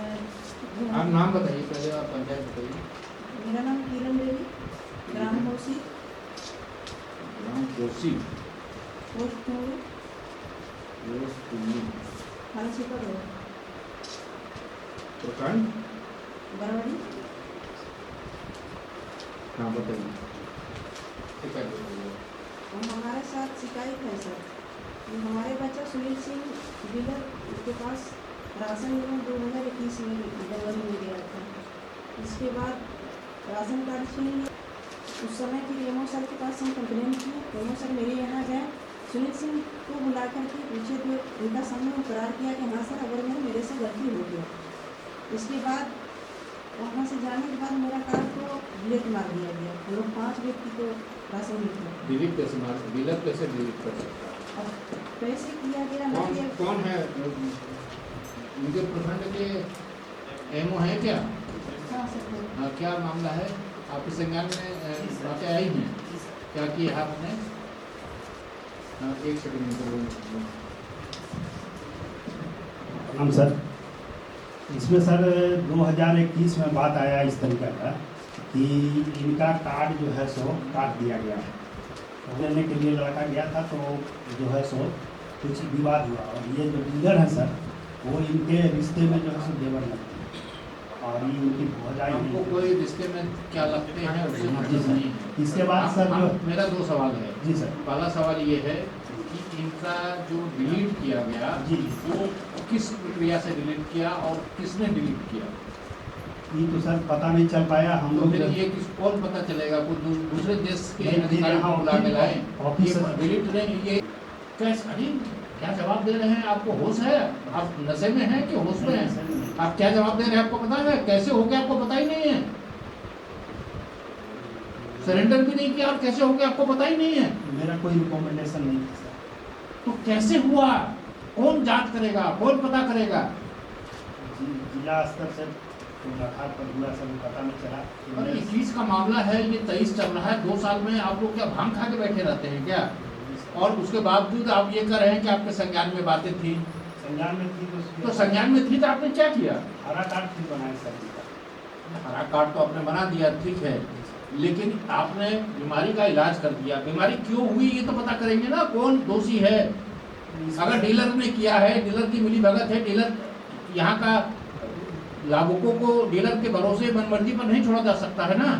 आप नाम बताइए पहले, आप पंचायत बताइए। मेरा नाम किरण देवी, ग्राम कोसी, ग्राम कोसी, पोस्ट कुंडी, थाना सुपर रोड, प्रखंड। बरवाड़ी। हाँ बताइए, शिकायत बताइए। और हमारे साथ शिकायत है सर कि हमारे बच्चा सुनील सिंह डीलर के पास राशन एवं 2021 में जनवरी में गया था। इसके बाद राशन कार्ड छीन लिया। उस समय फिर एमओ सर के पास हम कंप्लेन की। एमओ सर मेरे यहाँ गए, सुनील सिंह को बुला करके पूछे तो उनका सामने इकरार किया कि हाँ सर, अगर मेरे से गलती हो गया। इसके बाद वहाँ से जाने के बाद मेरा कार्ड को डिलीट मार दिया गया। हम लोग 5 व्यक्ति को राशन मिलता है। डिलीट कैसे मार, डीलर कैसे डिलीट कर सकता है? अब कैसे किया गया ना कौन किया। कौन है उनके प्रखंड के एमओ है क्या? हाँ सर। हाँ, क्या मामला है? आपके संज्ञान में बातें आई हैं? क्या किया है आपने? हाँ, एक सेकंड। हम सर, इसमें सर 2021 में बात आया इस तरीका का कि इनका कार्ड जो है सो काट दिया गया। लेने के लिए लड़का गया था तो जो है सो कुछ विवाद हुआ, और ये जो डीलर है सर वो इनके रिश्ते में जो है सो देवर लगते हैं और ये इनकी भौजाई हमको कोई रिश्ते में क्या लगते हैं उससे जी मतलब सर। नहीं है। इसके बाद सर जो मेरा 2 सवाल है। जी सर। पहला सवाल ये है कि इनका जो डिलीट किया गया जी वो किस प्रक्रिया से डिलीट किया और किसने डिलीट किया? ये तो सर पता नहीं चल पाया। हम तो लोग फिर ये किस कौन पता चलेगा? कोई दूसरे देश के नहीं, अधिकारी यहाँ को बुला के लाए ऑफिस ये है। डिलीट ने ये कैसे? अरे क्या जवाब दे रहे हैं? आपको होश है? आप नशे में हैं कि होश में हैं? आप क्या जवाब दे रहे हैं आपको पता है? कैसे हो गया आपको पता ही नहीं है। सरेंडर भी नहीं किया और कैसे हो गया आपको पता ही नहीं है। मेरा कोई रिकमेंडेशन नहीं था सर। तो कैसे हुआ? कौन जांच करेगा? कौन पता करेगा? जिला स्तर से तो आधार पर हुआ सर, पता नहीं चला। और 21 का मामला है, ये 23 चल रहा है। 2 साल में आप लोग क्या भांग खा के बैठे रहते हैं क्या? और उसके बावजूद आप ये कर रहे हैं कि आपके संज्ञान में बातें थी। संज्ञान में थी तो संज्ञान में थी तो आपने क्या किया? हरा कार्ड फिर बनाए सर। हरा कार्ड तो आपने बना दिया, ठीक है, लेकिन आपने बीमारी का इलाज कर दिया। बीमारी क्यों हुई ये तो पता करेंगे ना, कौन दोषी है। अगर डीलर ने किया है, डीलर की मिली भगत है, डीलर यहाँ का लाभुकों को डीलर के भरोसे मनमर्जी पर नहीं छोड़ा जा सकता है ना।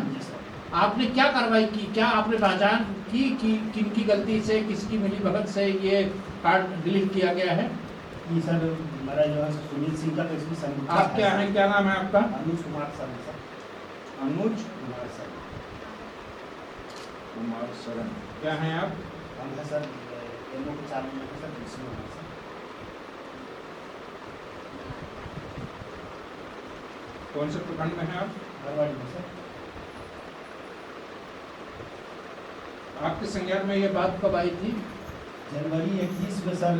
आपने क्या कार्रवाई की? क्या आपने पहचान की कि किनकी गलती से, किसकी मिली भगत से ये कार्ड डिलीट किया गया है? ये सर हमारा जो है सुनील सिंह का तो इसमें संयुक्त आप क्या हैं, क्या नाम है आपका? अनुज कुमार सर है सर। अनुज कुमार सर। कुमार सरन। क्या हैं आप? हम है सर एमओ के चार्ज में है सर, इसमें है सर। कौन से प्रखंड में हैं आप? बरवाड़ी में सर। आपके संज्ञान में ये बात कब आई थी? जनवरी 21 में सर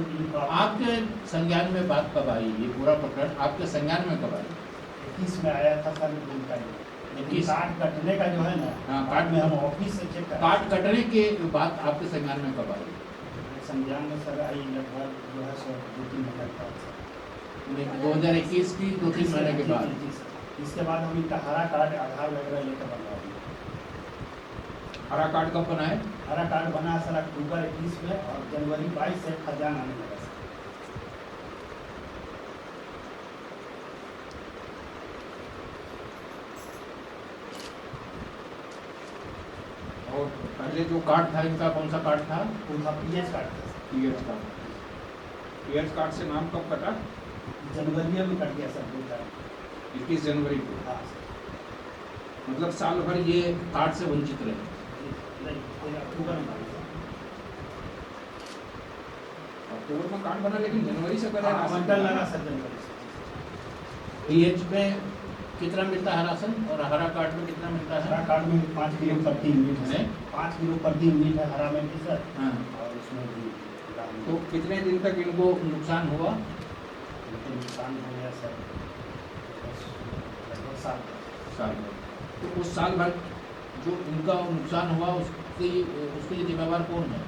आपके संज्ञान में बात कब आई? ये पूरा प्रकरण आपके संज्ञान में कब आई? 21 में आया था सर उनका। लेकिन कार्ड कटने का जो है ना, हाँ, कार्ड में हम ऑफिस से चेक कर कार्ड कटने के बाद आपके संज्ञान में कब आई? संज्ञान में सर आई लगभग जो है सो 2-3 महीने का। 2021 की 2-3 महीने के बाद। जी सर। इसके बाद हम इनका हरा कार्ड आधार वगैरह लेकर बनवा दिए। हरा कार्ड कब बनाए? हरा कार्ड बना सर अक्टूबर 21 में, और जनवरी 22 से खजान आने लगा सर। और पहले जो कार्ड था इनका कौन सा कार्ड था? उनका पीएच कार्ड था sir. PH card. PH card से नाम कब कटा? जनवरी में कट गया सर 2000। 21 जनवरी को। हाँ सर। मतलब साल भर ये कार्ड से वंचित रहे। नहीं, फिर अक्टूबर में बना सर। अक्टूबर में कार्ड बना, लेकिन जनवरी से करे आवंटन लगा सर जनवरी से। पीएच में कितना मिलता है राशन और हरा कार्ड में कितना मिलता हरा है? कार्ड में 5 किलो प्रति यूनिट है। 5 किलो प्रति यूनिट है हरा में भी सर। हाँ। और उसमें भी तो कितने दिन तक इनको नुकसान हुआ? नुकसान हो गया सर लगभग साल भर। तो उस साल भर जो इनका नुकसान हुआ उसके लिए जिम्मेवार कौन है?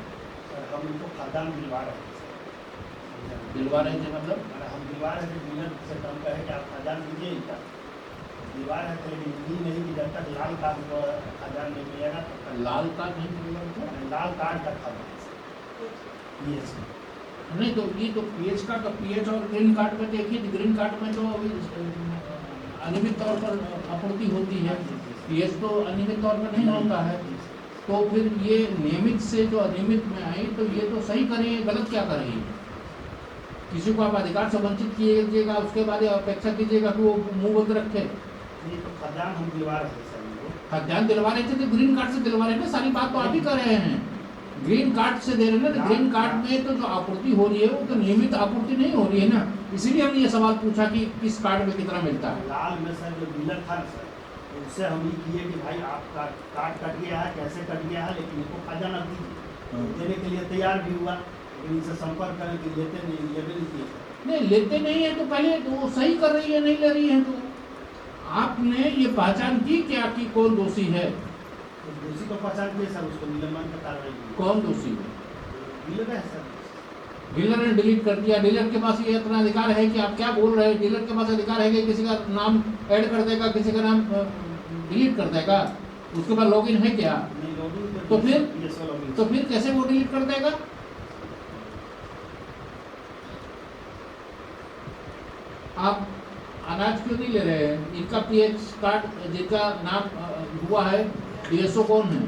सर। हम इनको खाद्यान्न दिलवा रहे हैं सर। दिलवा रहे थे मतलब? हम दीवार है डीलर से कम कहे कि आप खजान दीजिए इनका, दीवार है तो हिंदी नहीं कि जब तक लाल कार्ड को खजान नहीं मिलेगा तब तक लाल कार्ड नहीं मिलेगा उनको? लाल कार्ड का खजान ये नहीं तो ये तो पीएच का, तो पीएच और ग्रीन कार्ड में देखिए, ग्रीन कार्ड में तो अभी अनियमित तौर पर आपूर्ति होती है, पीएच तो अनियमित तौर पर नहीं होता है। तो फिर ये नियमित से जो अनियमित में आई, तो ये तो सही करेंगे, गलत क्या करेंगे? किसी को आप अधिकार से वंचित कीजिएगा, उसके बाद अपेक्षा कीजिएगा कि वो मुंह बंद रखे। ये तो खजान हम दिलवा रहे हैं सर इनको। खजान दिलवा रहे थे तो ग्रीन कार्ड से दिलवा रहे थे, सारी बात तो आप ही कर रहे हैं। ग्रीन कार्ड से दे रहे हैं ना, तो ग्रीन कार्ड में तो जो आपूर्ति हो रही है वो तो नियमित आपूर्ति नहीं हो रही है ना, इसीलिए हमने ये सवाल पूछा कि किस कार्ड में कितना मिलता है। लाल में सर जो डीलर था ना सर, उससे हम ये किए कि भाई आपका कार्ड कट गया है, कैसे कट गया है, लेकिन इनको खजाना दीजिए। देने के लिए तैयार भी हुआ, लेकिन इनसे संपर्क करें कि लेते नहीं, ये भी नहीं किए। नहीं लेते नहीं है तो पहले तो वो सही कर रही है, नहीं ले रही है तो आपने ये पहचान की क्या कि कौन दोषी है? तो दोषी को पहचान किए सर, उसको निलंबन का कार्रवाई की। कौन दोषी है? डीलर है सर। डीलर ने डिलीट कर दिया। डीलर के पास ये इतना अधिकार है कि आप क्या बोल रहे हैं? डीलर के पास अधिकार है कि किसी का नाम ऐड कर देगा, किसी का नाम डिलीट कर देगा, उसके बाद लॉगिन है क्या? नहीं लॉगिन तो फिर? लॉगिन तो फिर कैसे वो डिलीट कर देगा? आप अनाज क्यों नहीं ले रहे हैं? इनका पीएच कार्ड जिनका नाम हुआ है, डीएसओ कौन है?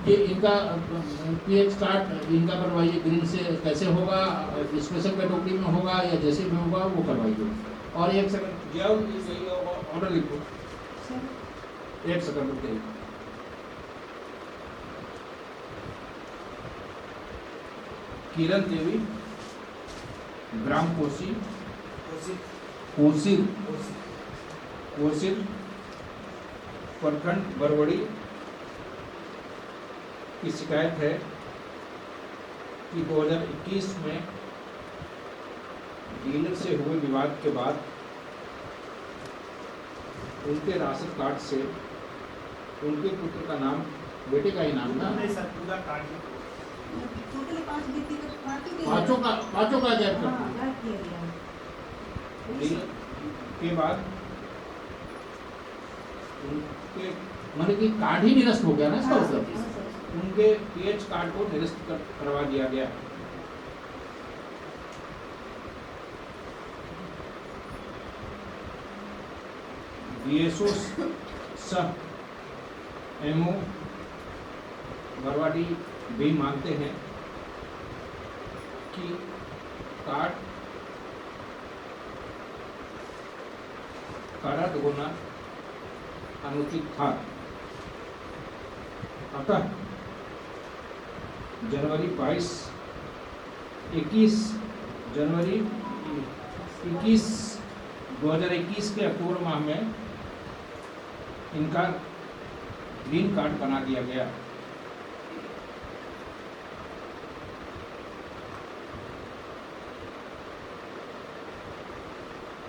कि इनका पीएच कार्ड इनका बनवाइए, ग्रीन से कैसे होगा, स्पेशल कैटेगरी में होगा या जैसे में होगा वो करवाइए। और एक सेकंड ऑर्डर लिखो, एक सेकंड रुकिए। किरण देवी, ग्राम कोसी, कोसिर प्रखंड बरवड़ी की शिकायत है कि 2021 में डीलर से हुए विवाद के बाद उनके राशन कार्ड से उनके पुत्र का नाम, बेटे का ही नाम ना, नहीं सर पूरा कार्ड पांचों का गैप हाँ, कर गायब किया गया है। डीलर के बाद उनके माने कि कार्ड ही निरस्त हो गया ना इसका हाँ, मतलब, हाँ, सर। उनके पीएच कार्ड को निरस्त करवा दिया गया। डीएसओ सह एमओ बरवाडी भी मानते हैं कि कार्ड का रद्द होना अनुचित था। अतः जनवरी 2021 के अक्टूबर माह में इनका ग्रीन कार्ड बना दिया गया।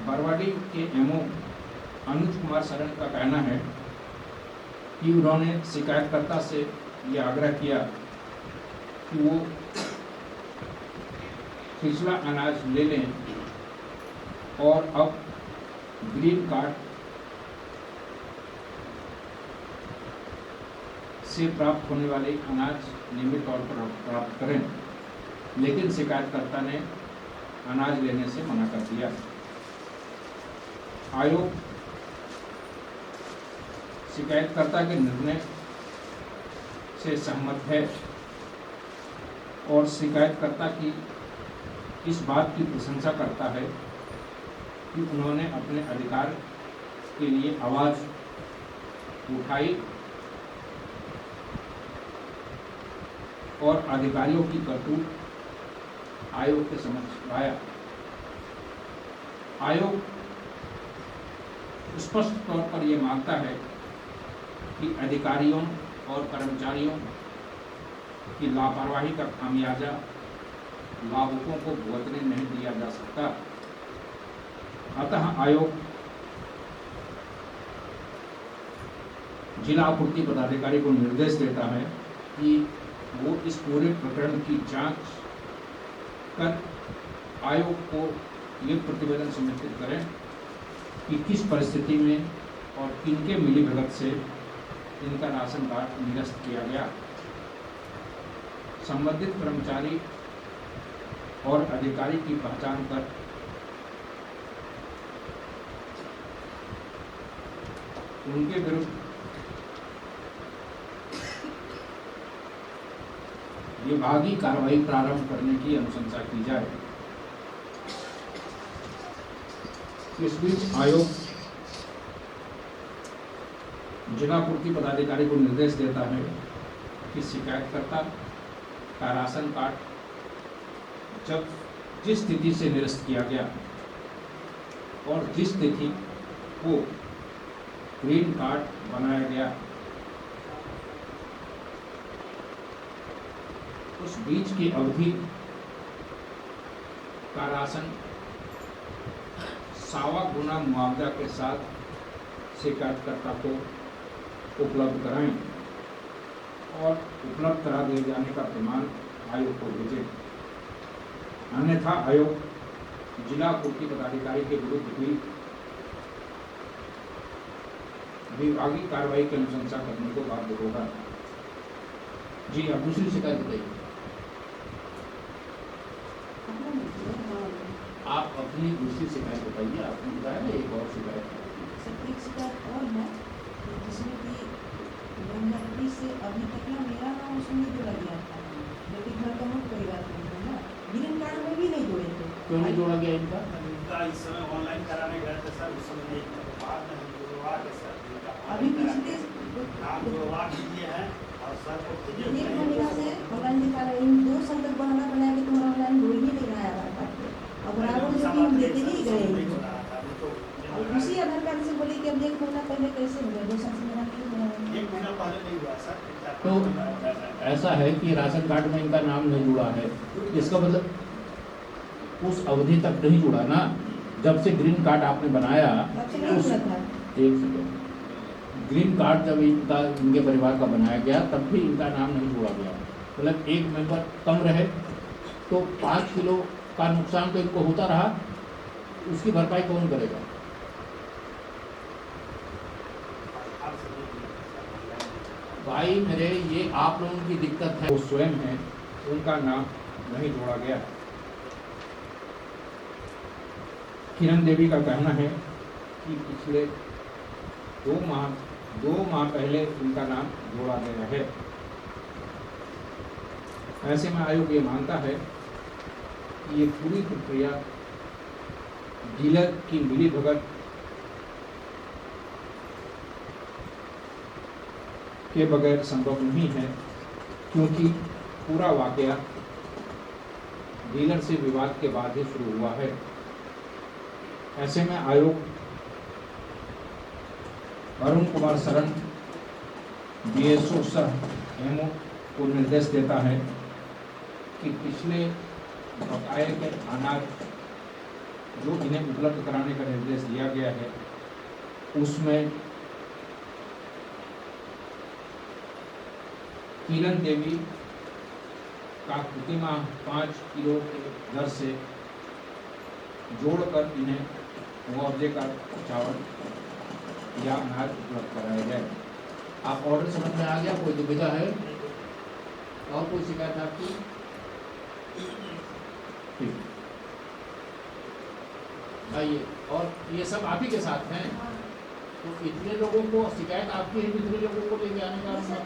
बरवाडी के एमओ अनुज कुमार शरण का कहना है कि उन्होंने शिकायतकर्ता से ये आग्रह किया कि वो पिछला अनाज ले लें और अब ग्रीन कार्ड से प्राप्त होने वाले अनाज नियमित तौर पर प्राप्त करें, लेकिन शिकायतकर्ता ने अनाज लेने से मना कर दिया। आयोग शिकायतकर्ता के निर्णय से सहमत है और शिकायतकर्ता की इस बात की प्रशंसा करता है कि उन्होंने अपने अधिकार के लिए आवाज़ उठाई और अधिकारियों की करतूत आयोग के समक्ष लाया। आयोग स्पष्ट तौर पर यह मानता है कि अधिकारियों और कर्मचारियों की लापरवाही का खामियाजा लाभुकों को भुगतने नहीं दिया जा सकता। अतः आयोग जिला आपूर्ति पदाधिकारी को निर्देश देता है कि वो इस पूरे प्रकरण की जांच कर आयोग को ये प्रतिवेदन समर्पित करें कि किस परिस्थिति में और किनके मिलीभगत से इनका राशन कार्ड निरस्त किया गया। संबंधित कर्मचारी और अधिकारी की पहचान कर उनके विरुद्ध विभागीय कार्रवाई प्रारंभ करने की अनुशंसा की जाए। इस बीच आयोग जिला पूर्ति पदाधिकारी को निर्देश देता है कि शिकायतकर्ता का राशन कार्ड जब जिस तिथि से निरस्त किया गया और जिस तिथि को ग्रीन कार्ड बनाया गया उस बीच की अवधि का राशन 1.25 गुना मुआवजा के साथ शिकायतकर्ता को उपलब्ध कराएं और उपलब्ध करा दिए जाने का प्रमाण आयोग को भेजें। अन्यथा आयोग जिला पूर्ति पदाधिकारी के विरुद्ध हुई विभागीय कार्रवाई की अनुशंसा करने को बाध्य होगा। जी, अब दूसरी शिकायत बताइए। आप अपनी दूसरी शिकायत बताइए। आपने बताया ना एक और शिकायत है। सर एक शिकायत और है जिसमें कि 2020 से अभी तक ना मेरा नाम उसमें जोड़ा गया था, लेकिन घर का मुख्य परिवार में ना ग्रीन कार्ड में भी नहीं जोड़े थे। क्यों नहीं जोड़ा गया इनका? इनका इस समय ऑनलाइन कराने गए थे सर, उस समय नहीं था। बाद में हम जुड़वा के सर अभी पिछले नाम जुड़वा दिए हैं और सर को भेजे हुए 1 हैं। महीना से ऑनलाइन दिखा रहे हैं। इन 2 साल तक बहाना बनाया कि तुम्हारा ऑनलाइन जोड़ ही नहीं रहा है आधार कार्ड पे। अब बराबर स्कीम देते ही गए और उसी आधार कार्ड से बोले कि अब 1 महीना पहले कैसे हो गया, 2 साल से मेरा नहीं हुआ है। 1 महीना पहले नहीं हुआ सर। तो ऐसा है कि राशन कार्ड में इनका नाम नहीं जुड़ा है, इसका मतलब उस अवधि तक नहीं जुड़ा ना। जब से ग्रीन कार्ड आपने बनाया तब से नहीं उस जुड़ा था। एक सेकंड, ग्रीन कार्ड जब इनके परिवार का बनाया गया तब भी इनका नाम नहीं जोड़ा गया। मतलब एक मेंबर कम रहे तो 5 किलो का नुकसान तो इनको होता रहा, उसकी भरपाई कौन करेगा? भाई मेरे, ये आप लोगों की दिक्कत है। वो स्वयं है, उनका नाम नहीं जोड़ा गया। किरण देवी का कहना है कि पिछले 2 माह पहले उनका नाम जोड़ा गया है। ऐसे में आयोग ये मानता है कि ये पूरी प्रक्रिया डीलर की मिलीभगत के बगैर संभव नहीं है, क्योंकि पूरा वाकया डीलर से विवाद के बाद ही शुरू हुआ है। ऐसे में आयोग अरुण कुमार शरण DSO सह एमओ को निर्देश देता है कि पिछले बकाये के अनाज जो इन्हें उपलब्ध कराने का निर्देश दिया गया है उसमें किरण देवी का प्रतिमाह 5 किलो के दर से जोड़कर इन्हें मुआवजे का चावल या अनाज उपलब्ध कराया जाए। आप ऑर्डर समझ में आ गया? कोई दुविधा है और कोई शिकायत है आपकी? ठीक, आइए। और ये सब आप ही के साथ हैं, तो इतने लोगों को शिकायत आपकी है, इतने लोगों को लेके आने का मतलब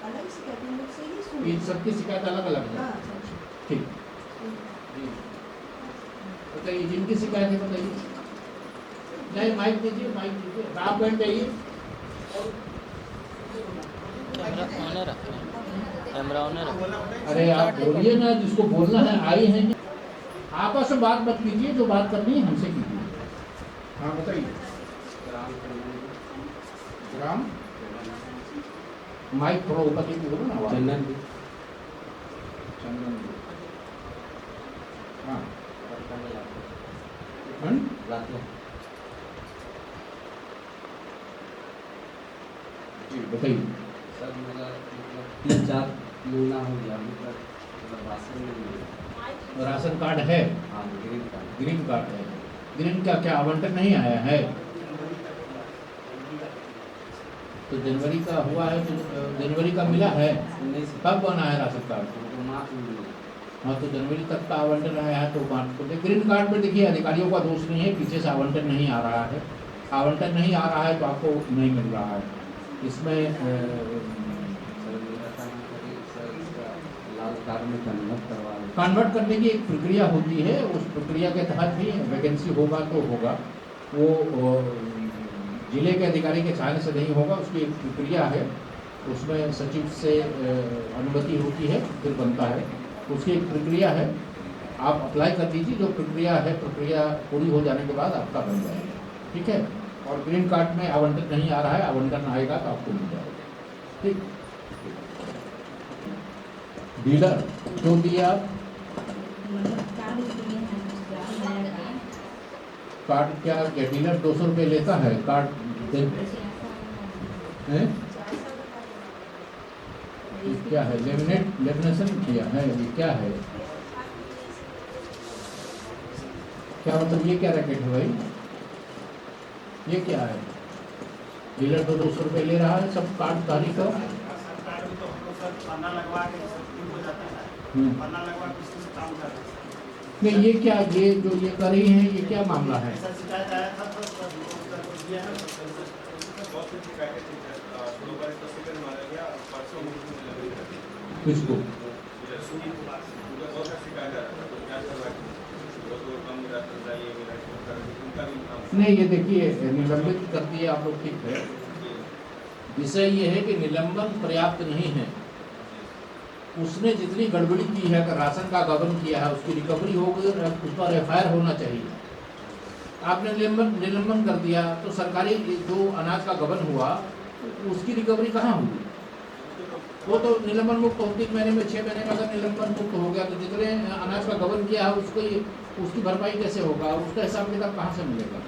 अलग शिकायत इन लोग से ही सुनी। इन सबकी शिकायत अलग अलग है। हाँ, सर। ठीक, जी बताइए जिनकी शिकायत है बताइए। नहीं, माइक दीजिए, माइक दीजिए। आप बैठ जाइए। कैमरा ऑन है। अरे आप बोलिए ना, जिसको बोलना है आई हैं। आपस में बात मत कीजिए, जो बात करनी है हमसे कीजिए। हाँ बताइए। ग्राम माइक थोड़ा ऊपर लेके बोलो ना। चंदन चंदन हाँ जी बताइए। सर मेरा 3-4 महीना हो गया अभी तक राशन नहीं मिला। राशन कार्ड है, ग्रीन कार्ड है, ग्रीन का क्या आवंटन नहीं आया है? तो जनवरी का हुआ है, तो जनवरी का मिला है, कब बना है राशन कार्ड? हाँ, तो जनवरी तक का आवंटन आया है तो मार्च को ग्रीन कार्ड में देखिए अधिकारियों का दोष नहीं है, पीछे से आवंटन नहीं आ रहा है, आवंटन नहीं आ रहा है तो आपको नहीं मिल रहा है। इसमें कन्वर्ट करने की एक प्रक्रिया होती है, उस प्रक्रिया के तहत ही वैकेंसी होगा तो होगा, वो जिले के अधिकारी के चाहने से नहीं होगा, उसकी एक प्रक्रिया है, उसमें सचिव से अनुमति होती है, फिर बनता है, उसकी एक प्रक्रिया है। आप अप्लाई कर दीजिए, जो प्रक्रिया है, प्रक्रिया पूरी हो जाने के बाद आपका बन जाएगा, ठीक है। और ग्रीन कार्ड में आवंटन नहीं आ रहा है, आवंटन आएगा तो आपको मिल जाएगा, ठीक। डीलर क्यों दिया आप? कार्ड क्या डीलर 200 रुपये लेता है कार्ड है? ये क्या है? लेमिनेशन किया है, ये क्या है? क्या मतलब ये क्या रैकेट है भाई? ये क्या है? डीलर तो 200 रुपये ले रहा है सब कार्ड धारी का। नहीं, ये क्या, ये जो ये कर रही हैं, ये क्या मामला है? किसको? नहीं, ये देखिए निलंबित कर दिए आप लोग, ठीक है। विषय ये है कि निलंबन पर्याप्त नहीं है, उसने जितनी गड़बड़ी की है, अगर राशन का गबन किया है, उसकी रिकवरी होगी, उस पर एफआईआर होना चाहिए। आपने निलंबन कर दिया तो सरकारी जो अनाज का गबन हुआ उसकी रिकवरी कहाँ होगी? वो तो निलंबन मुक्त 3 महीने में, 6 महीने में अगर निलंबन मुक्त हो गया तो जितने अनाज का गबन किया है उसको उसकी भरपाई कैसे होगा? उसका हिसाब किताब कहाँ से मिलेगा?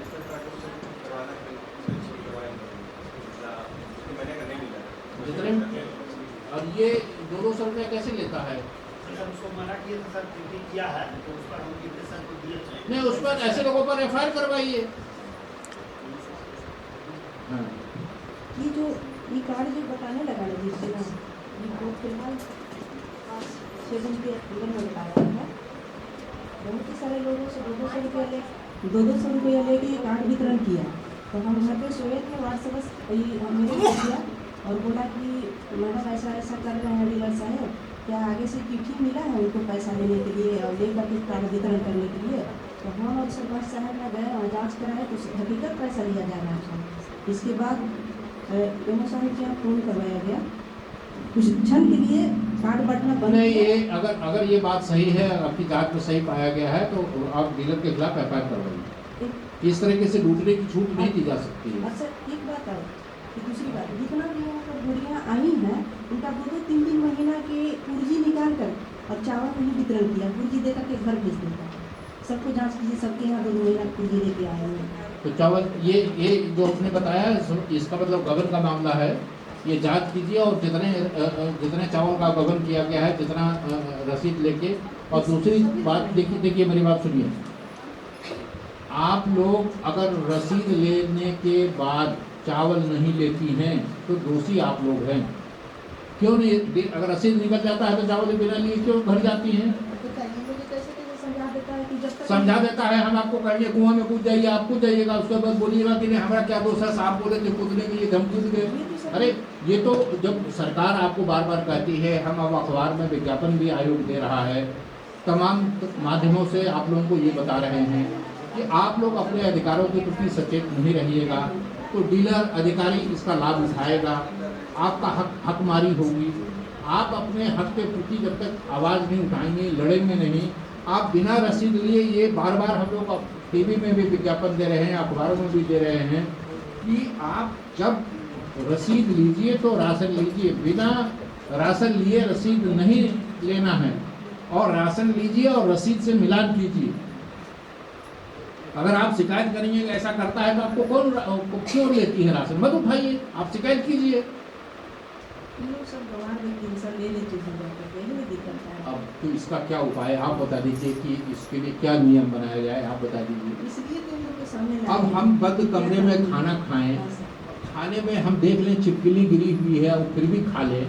जितने और ये 200 रुपये कैसे लेता है? उसको मना किया था सर, किया है तो उस पर हम डिप्रेशन को दिए थे। नहीं, उस पर ऐसे लोगों पर एफआईआर करवाइए। हाँ, ये जो ये कार्ड जो बताने लगा ना जिससे ना ये को फिलहाल 6 दिन के अक्टूबर में बताया है, बहुत ही सारे लोगों से 200 रुपया लेके ये कार्ड वितरण किया। तो हम घर पे सोए थे, व्हाट्सएप मेरे को किया और बोला कि मैडम ऐसा ऐसा कर रहे हैं डीलर साहब, क्या आगे से चिट्ठी मिला है उनको पैसा लेने के लिए और लेकर के कार्ड वितरण करने के लिए? तो हम और सरपंच साहब में गए और जाँच कराए तो हकीकत पैसा लिया जा रहा था। इसके बाद एमओ साहब के यहाँ फ़ोन करवाया गया, कुछ क्षण के लिए कार्ड बटना बंद। नहीं, ये अगर ये बात सही है, आपकी जांच में सही पाया गया है तो आप डीलर के खिलाफ एफआईआर करवाइए। इस तरीके से लूटने की छूट नहीं दी जा सकती है। अच्छा, एक बात है कि दूसरी बात, जितना भी यहाँ पर बुढ़ियाँ आई हैं उनका 2-3 महीना के पूर्जी निकाल कर और चावल नहीं वितरण किया, पूर्जी देकर के घर भेज देता है। सबको जांच कीजिए, सबके यहाँ 2 महीना पूर्जी लेके आए हैं। तो चावल ये जो आपने बताया इसका मतलब गबन का मामला है, ये जांच कीजिए और जितने चावल का गबन किया गया है, जितना रसीद लेके। और दूसरी बात देखिए मेरी बात सुनिए, आप लोग अगर रसीद लेने के बाद चावल नहीं लेती हैं तो दोषी आप लोग हैं। क्यों नहीं? अगर रसीद निकल जाता है तो चावल बिना लिए क्यों घर जाती हैं? समझा देता है, हम आपको कहेंगे कुआं में कूद जाइए, आप कूद जाइएगा, उसके बाद बोलिएगा कि नहीं हमारा क्या दोष है, साहब बोले थे कूदने के लिए, हम कूद गए। अरे ये तो जब सरकार आपको बार बार कहती है, हम अब अखबार में विज्ञापन भी आयोग दे रहा है, तमाम माध्यमों से आप लोगों को ये बता रहे हैं कि आप लोग अपने अधिकारों के प्रति सचेत नहीं रहिएगा तो डीलर अधिकारी इसका लाभ उठाएगा, आपका हक मारी होगी। आप अपने हक के प्रति जब तक आवाज़ नहीं उठाएंगे, लड़ेंगे नहीं, आप बिना रसीद लिए, ये बार बार हम लोग टीवी में भी विज्ञापन दे रहे हैं, अखबारों में भी दे रहे हैं कि आप जब रसीद लीजिए तो राशन लीजिए, बिना राशन लिए रसीद नहीं लेना है, और राशन लीजिए और रसीद से मिलान कीजिए। अगर आप शिकायत करेंगे ऐसा करता है तो आपको क्यों लेती है राशन? मत उठाइए, आप शिकायत कीजिए। इन लोग सब गंवार में टेंशन ले लेते हैं जाकर के, यही में दिक्कत है। अब तो इसका क्या उपाय है? आप बता दीजिए कि इसके लिए क्या नियम बनाया जाए, आप बता दीजिए। इसलिए तो इन लोग के सामने अब लाए हम हैं। बंद कमरे में खाना खाएं, हाँ सर। खाने में हम देख लें छिपकली गिरी हुई है और फिर भी खा लें,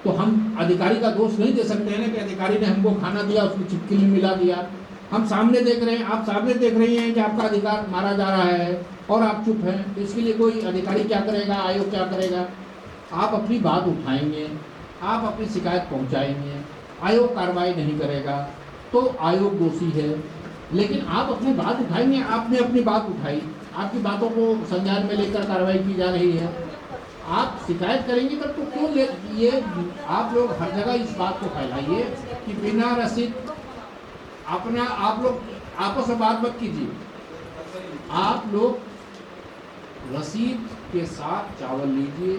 तो हम अधिकारी का दोष नहीं दे सकते हैं ना कि अधिकारी ने हमको खाना दिया, उसको छिपकली मिला दिया। हम सामने देख रहे हैं, आप सामने देख रही हैं कि आपका अधिकार मारा जा रहा है और आप चुप हैं, तो इसके लिए कोई अधिकारी क्या करेगा, आयोग क्या करेगा? आप अपनी बात उठाएंगे, आप अपनी शिकायत पहुंचाएंगे, आयोग कार्रवाई नहीं करेगा तो आयोग दोषी है। लेकिन आप अपनी बात उठाएंगे, आपने अपनी बात उठाई, आपकी बातों को संज्ञान में लेकर कार्रवाई की जा रही है, आप शिकायत करेंगे तब तो क्यों ले ये आप लोग हर जगह इस बात को फैलाइए कि बिना रसीद अपना आप लोग आपस में बात मत कीजिए। आप लोग रसीद के साथ चावल लीजिए,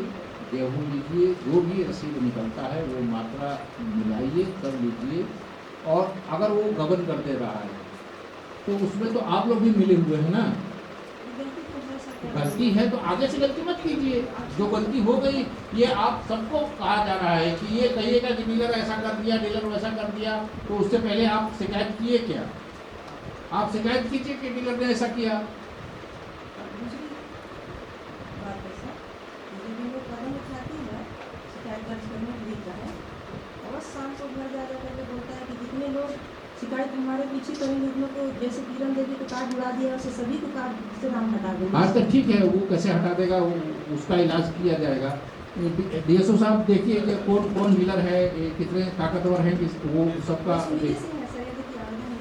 गेहूँ लीजिए, जो भी रसीद निकलता है वो मात्रा मिलाइए, कर लीजिए। और अगर वो गबन कर दे रहा है तो उसमें तो आप लोग भी मिले हुए हैं ना। गलती तो हो सकता है। गलती है तो आगे से गलती मत कीजिए। जो गलती हो गई ये आप सबको कहा जा रहा है कि ये कहिएगा कि डीलर ऐसा कर दिया, डीलर वैसा कर दिया, तो उससे पहले आप शिकायत किए क्या? आप शिकायत कीजिए कि डीलर ने ऐसा किया। दूसरी बात है सर, जब हम लोग कदम उठाते हैं शिकायत दर्ज करने के लिए का है, और शाम को घर जा करके बोलता है कि जितने लोग शिकायत हमारे पीछे करेंगे उन लोग को, जैसे किरण देवी को कार्ड उड़ा दिया वैसे सभी को कार्ड से नाम हटा देंगे। आज तक ठीक है, वो कैसे हटा देगा, उसका इलाज किया जाएगा। डीएसओ साहब देखिए कि कौन कौन डीलर है, कितने ताकतवर हैं, वो सबका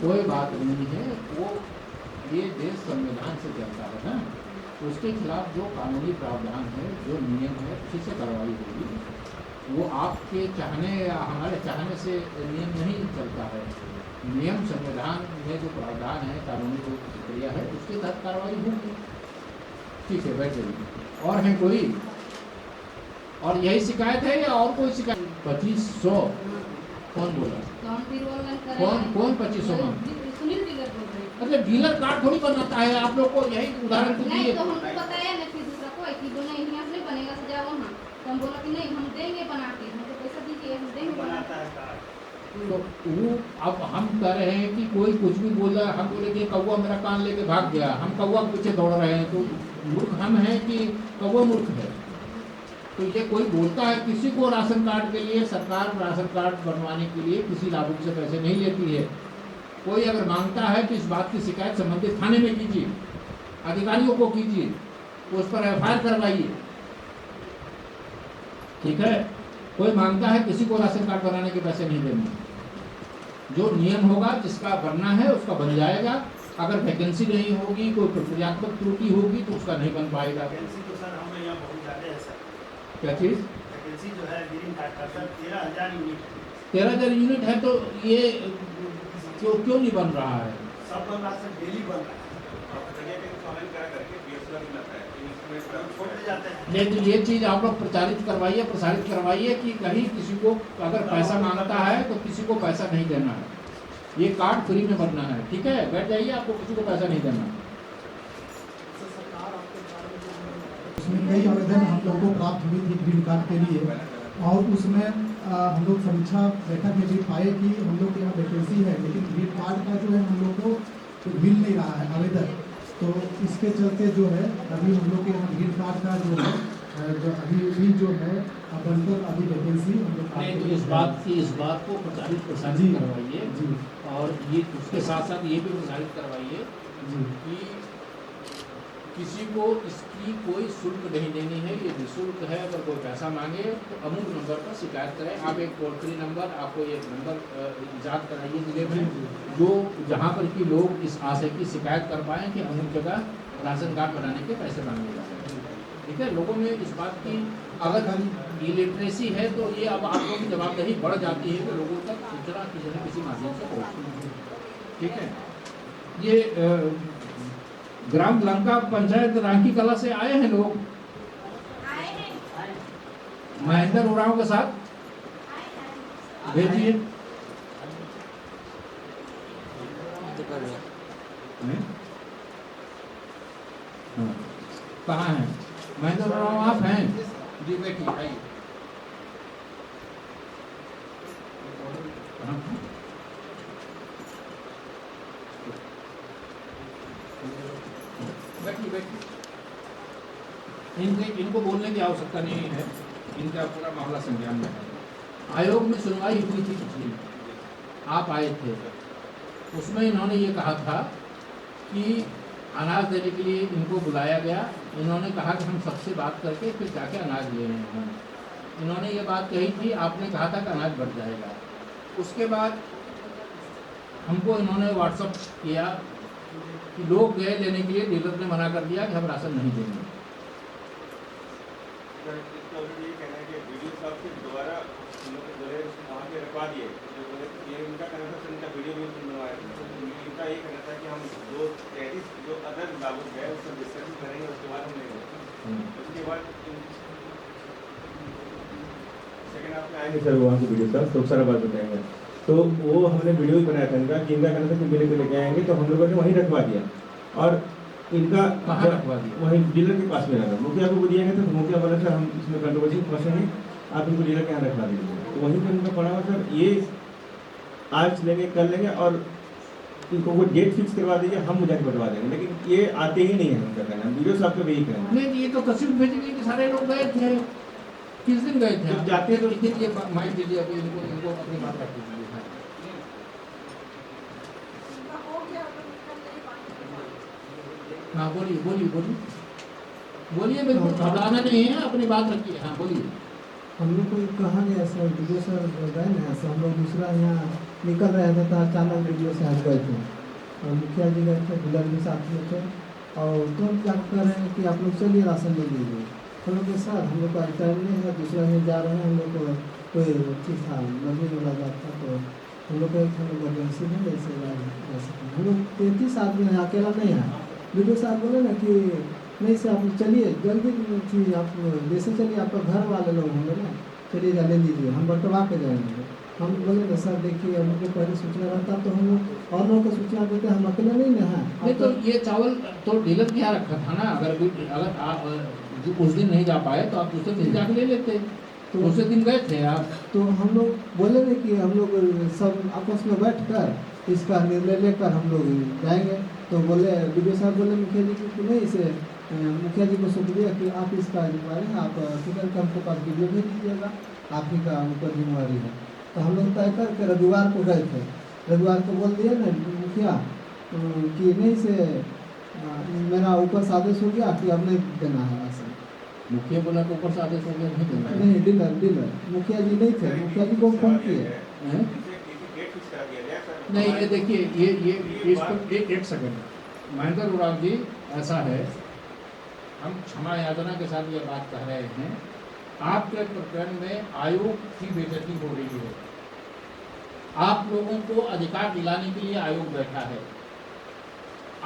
कोई बात नहीं है। वो ये देश संविधान से चलता है ना, उसके खिलाफ जो कानूनी प्रावधान है, जो नियम है, उसी से कार्रवाई होगी। वो आपके चाहने या हमारे चाहने से नियम नहीं चलता है। नियम संविधान में जो प्रावधान है, कानूनी जो प्रक्रिया है, उसके तहत कार्रवाई होगी। ठीक है, बैठ जाइए। और है कोई? और यही शिकायत है या और कोई शिकायत? 2500 कौन बोला? कौन 2500 में? सुनील डीलर बोल रहे हैं। मतलब डीलर कार्ड थोड़ी बनाता है, आप लोग को यही उदाहरण तो नहीं दिए। तो हमको बताया ना फिर दूसरा को कि बोले यहाँ से नहीं बनेगा तो जाओ वहाँ, तो हम बोला कि नहीं हम देंगे बना के, हमको पैसा दीजिए हम देंगे बना के। तो वो अब हम कह रहे हैं कि कोई कुछ भी बोल रहा है, हम बोले कि कौवा मेरा कान लेके भाग गया, हम कौवा के पीछे दौड़ रहे हैं, तो मूर्ख हम हैं कि कौवा मूर्ख है? तो ये कोई बोलता है, किसी को राशन कार्ड के लिए सरकार राशन कार्ड बनवाने के लिए किसी लाभुक से पैसे नहीं लेती है। कोई अगर मांगता है तो इस बात की शिकायत संबंधित थाने में कीजिए, अधिकारियों को कीजिए, उस पर एफआईआर करवाइए। ठीक है, कोई मांगता है किसी को राशन कार्ड बनाने के पैसे नहीं देने, जो नियम होगा जिसका बनना है उसका बन जाएगा। अगर वैकेंसी नहीं होगी, कोई प्रक्रियात्मक त्रुटि होगी तो उसका नहीं बन पाएगा। वैकेंसी तो सर हमें यहाँ बहुत ज़्यादा है सर। क्या चीज़? वैकेंसी जो है ग्रीन कार्ड का सर 13,000 यूनिट है। 13,000 यूनिट है तो ये क्यों नहीं बन रहा है? सब बन रहा सर, डेली बन रहा है। छोड़ दे जाते हैं। नहीं तो ये चीज़ आप लोग प्रचारित करवाइए, प्रसारित करवाइए कि कहीं किसी को अगर पैसा मांगता है तो किसी को पैसा नहीं देना है। ये कार्ड फ्री में बनना है। ठीक है, बैठ जाइए, आपको किसी को पैसा नहीं देना। उसमें कई आवेदन हम लोग को प्राप्त हुई थी ग्रीन कार्ड के लिए, और उसमें हम लोग समीक्षा बैठक में भी पाए कि हम लोग के यहाँ वैकेंसी है, लेकिन ग्रीन कार्ड का जो है हम लोग को मिल नहीं रहा है आवेदन। तो इसके चलते जो है अभी हम लोग के यहाँ ग्रीन कार्ड का जो है जो अभी भी जो है बनकर अभी वैकेंसी हम लोग नहीं तो इस बात को प्रचारित प्रसारित करवाइए। जी और ये उसके साथ साथ ये भी प्रसारित करवाइए जी कि किसी को इसकी कोई शुल्क नहीं देनी है, ये निःशुल्क है। अगर कोई पैसा मांगे तो अमुक नंबर पर शिकायत करें। आप एक टोल फ्री नंबर, आपको एक नंबर ईजाद कराइए जिले में, जो जहाँ पर कि लोग इस आशय की शिकायत कर पाएँ कि अमुक जगह राशन कार्ड बनाने के पैसे मांगे जा रहे हैं। ठीक है, लोगों में इस बात की अगर इलिटरेसी है तो ये अब आप लोगों की जवाबदेही बढ़ जाती है कि लोगों तक सूचना किसी न किसी माध्यम से पहुँचती है। ठीक है, ये ग्राम लंका पंचायत रांकी कला से आए हैं लोग, महेंद्र उरांव के साथ भेजिए। हाँ, कहाँ हैं महेंद्र उरांव? आप हैं जी, बैठिए, आइए। बैठिए। इनको बोलने की आवश्यकता नहीं है, इनका पूरा मामला संज्ञान में है। आयोग में सुनवाई हुई थी पिछली, आप आए थे, उसमें इन्होंने ये कहा था कि अनाज देने के लिए इनको बुलाया गया। इन्होंने कहा कि हम सबसे बात करके फिर जाके अनाज ले हैं। इन्होंने ये बात कही थी, आपने कहा था कि अनाज बढ़ जाएगा। उसके बाद हमको इन्होंने व्हाट्सअप किया कि लोग गए लेने के लिए, डीलर ने मना कर दिया कि हम राशन नहीं देंगे। आएंगे सर वहाँ से वीडियो साहब तो सारा बात बताएंगे। तो वो हमने वीडियो भी बनाया था इनका कि इनका कहना था कि मेरे को लेके आएंगे, तो हम लोगों ने वहीं रखवा दिया। और इनका कहाँ रखवा दिया? वहीं डीलर के पास में रखा। मुखिया को दिया गया था, तो मुखिया बोला सर हम इसमें कंट्रोवर्सी फंसेंगे, आप इनको डीलर के यहाँ रखवा दीजिए। तो वहीं पर इनका पड़ा हुआ सर, ये आज लेंगे कल लेंगे और इनको वो डेट फिक्स करवा दीजिए, हम जाके बटवा देंगे। लेकिन ये आते ही नहीं है उनका कहना। वीडियो साहब का वही कहना। नहीं, ये तो तस्वीर भेजेंगे कि सारे लोग गए थे। किस दिन गए थे? जब जाते हैं तो ये माइक दीजिए अभी इनको अपनी बात रख दीजिए। हाँ बोलिए, बिल्कुल घबराना नहीं है, अपनी बात रखिए। हाँ बोलिए। हम लोग को कहा गया सर, वीडियो सर गए ना सर, हम लोग दूसरा यहाँ निकल रहे थे तो अचानक वीडियो से हट गए थे और मुखिया जी गए थे, डीलर भी साथ में थे और तुम क्या कर रहे हैं कि आप लोग चलिए राशन ले लीजिए। हम लोग के साथ हम लोग का टाइम नहीं है, दूसरा यहाँ जा रहे हैं, हम लोग को कोई चीज़ था लगने वाला बात था, तो हम लोग को इमरजेंसी में जैसे जा सकें। हम लोग 33 आदमी हैं, अकेला नहीं है। वीडियो साहब बोले ना कि नहीं से आप चलिए जल्दी थी, आप जैसे चलिए, आपका घर वाले लोग होंगे ना, चलिए ले लीजिए, हम बंटवा के जाएंगे। हम बोले ना सर देखिए, हमको पहले सूचना रहता तो हम लोग और लोगों को सूचना देते, हम अकेले नहीं ना हैं। नहीं तो ये चावल तो डीलर के यहाँ रखा था ना, अगर आप उस दिन नहीं जा पाए तो आप दूसरे दिन जाके ले लेते। तो दूसरे दिन गए थे आप। तो हम लोग बोले ना कि हम लोग सब आपस में बैठ कर इसका निर्णय लेकर हम लोग जाएंगे। तो बोले वीडियो साहब बोले मुखिया जी को नहीं, इसे मुखिया जी को सौंप दिया कि आप इसका जिम्मेवारी हैं, आप टिकट का हमको पास वीडियो भेज दीजिएगा, आप ही का ऊपर जिम्मेवारी है। तो हम लोग तय करके रविवार को गए थे। रविवार को बोल दिया ना मुखिया कि नहीं से मेरा ऊपर से आदेश हो गया कि अब नहीं देना है राशन। मुखिया बोला कि ऊपर से आदेश हो गया नहीं देना है। नहीं, डीलर मुखिया जी नहीं थे, मुखिया जी को फोन किए। नहीं ये देखिए, ये एक सेकंड महेंद्र उराव जी, ऐसा है, हम क्षमा याचना के साथ ये बात कह रहे हैं। आपके प्रकरण में आयोग की बेइज्जती हो रही है। आप लोगों को अधिकार दिलाने के लिए आयोग बैठा है।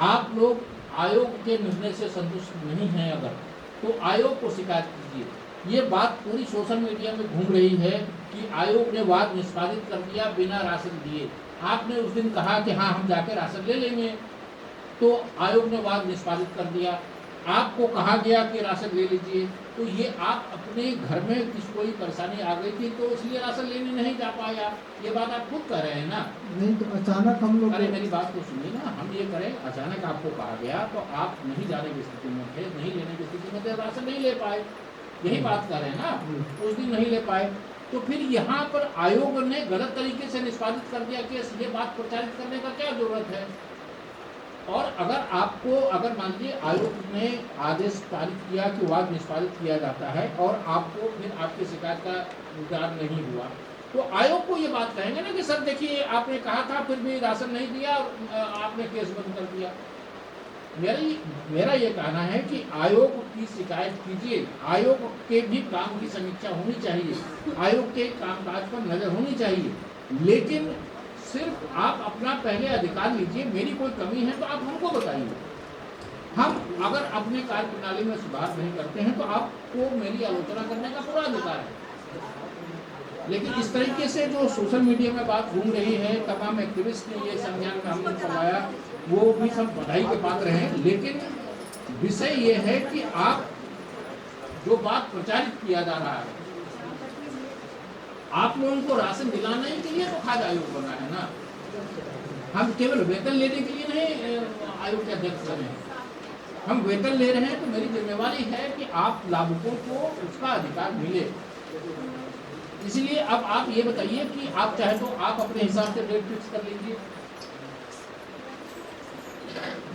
आप लोग आयोग के निर्णय से संतुष्ट नहीं हैं अगर, तो आयोग को शिकायत कीजिए। ये बात पूरी सोशल मीडिया में घूम रही है कि आयोग ने वाद निष्पादित कर दिया बिना राशन दिए। आपने उस दिन कहा कि हाँ हम जाके राशन ले लेंगे, तो आयोग ने वाद निष्पादित कर दिया। आपको कहा गया कि राशन ले लीजिए, तो ये आप अपने घर में किसी कोई परेशानी आ गई थी तो इसलिए राशन लेने नहीं जा पाया, ये बात आप खुद कह रहे हैं ना। नहीं तो अचानक हम लोग, अरे मेरी बात को सुनिए ना, हम ये करें, अचानक आपको कहा गया तो आप नहीं जाने की स्थिति में थे, नहीं लेने की स्थिति में थे, राशन नहीं ले पाए, यही बात कर रहे हैं ना। उस दिन नहीं ले पाए, तो फिर यहाँ पर आयोग ने गलत तरीके से निष्पादित कर दिया केस। ये बात प्रचारित करने का क्या जरूरत है? और अगर मान लीजिए आयोग ने आदेश पारित किया कि वाद निष्पादित किया जाता है और आपको फिर आपकी शिकायत का इंतजार नहीं हुआ, तो आयोग को ये बात कहेंगे ना कि सर देखिए आपने कहा था फिर भी राशन नहीं दिया और आपने केस बंद कर दिया। मेरा ये कहना है कि आयोग की शिकायत कीजिए, आयोग के भी काम की समीक्षा होनी चाहिए, आयोग के कामकाज पर नजर होनी चाहिए, लेकिन सिर्फ आप अपना पहले अधिकार लीजिए। मेरी कोई कमी है तो आप हमको बताइए। हम अगर अपने कार्य प्रणाली में सुधार नहीं करते हैं तो आपको मेरी आलोचना करने का पूरा अधिकार है। लेकिन इस तरीके से जो सोशल मीडिया में बात घूम रही है, तमाम एक्टिविस्ट ने ये संज्ञान का हमने करवाया, वो भी सब बधाई के पात्र हैं। लेकिन विषय ये है कि आप जो बात प्रचारित किया जा रहा है, आप लोगों को राशन दिलाने के लिए तो खाद्य आयोग बना है ना। हम केवल वेतन लेने के लिए नहीं आयोग के अध्यक्ष बने हैं। हम वेतन ले रहे हैं तो मेरी जिम्मेवारी है कि आप लाभुकों को उसका अधिकार मिले। इसलिए अब आप ये बताइए कि आप चाहे तो आप अपने हिसाब से डेट फिक्स कर लीजिए,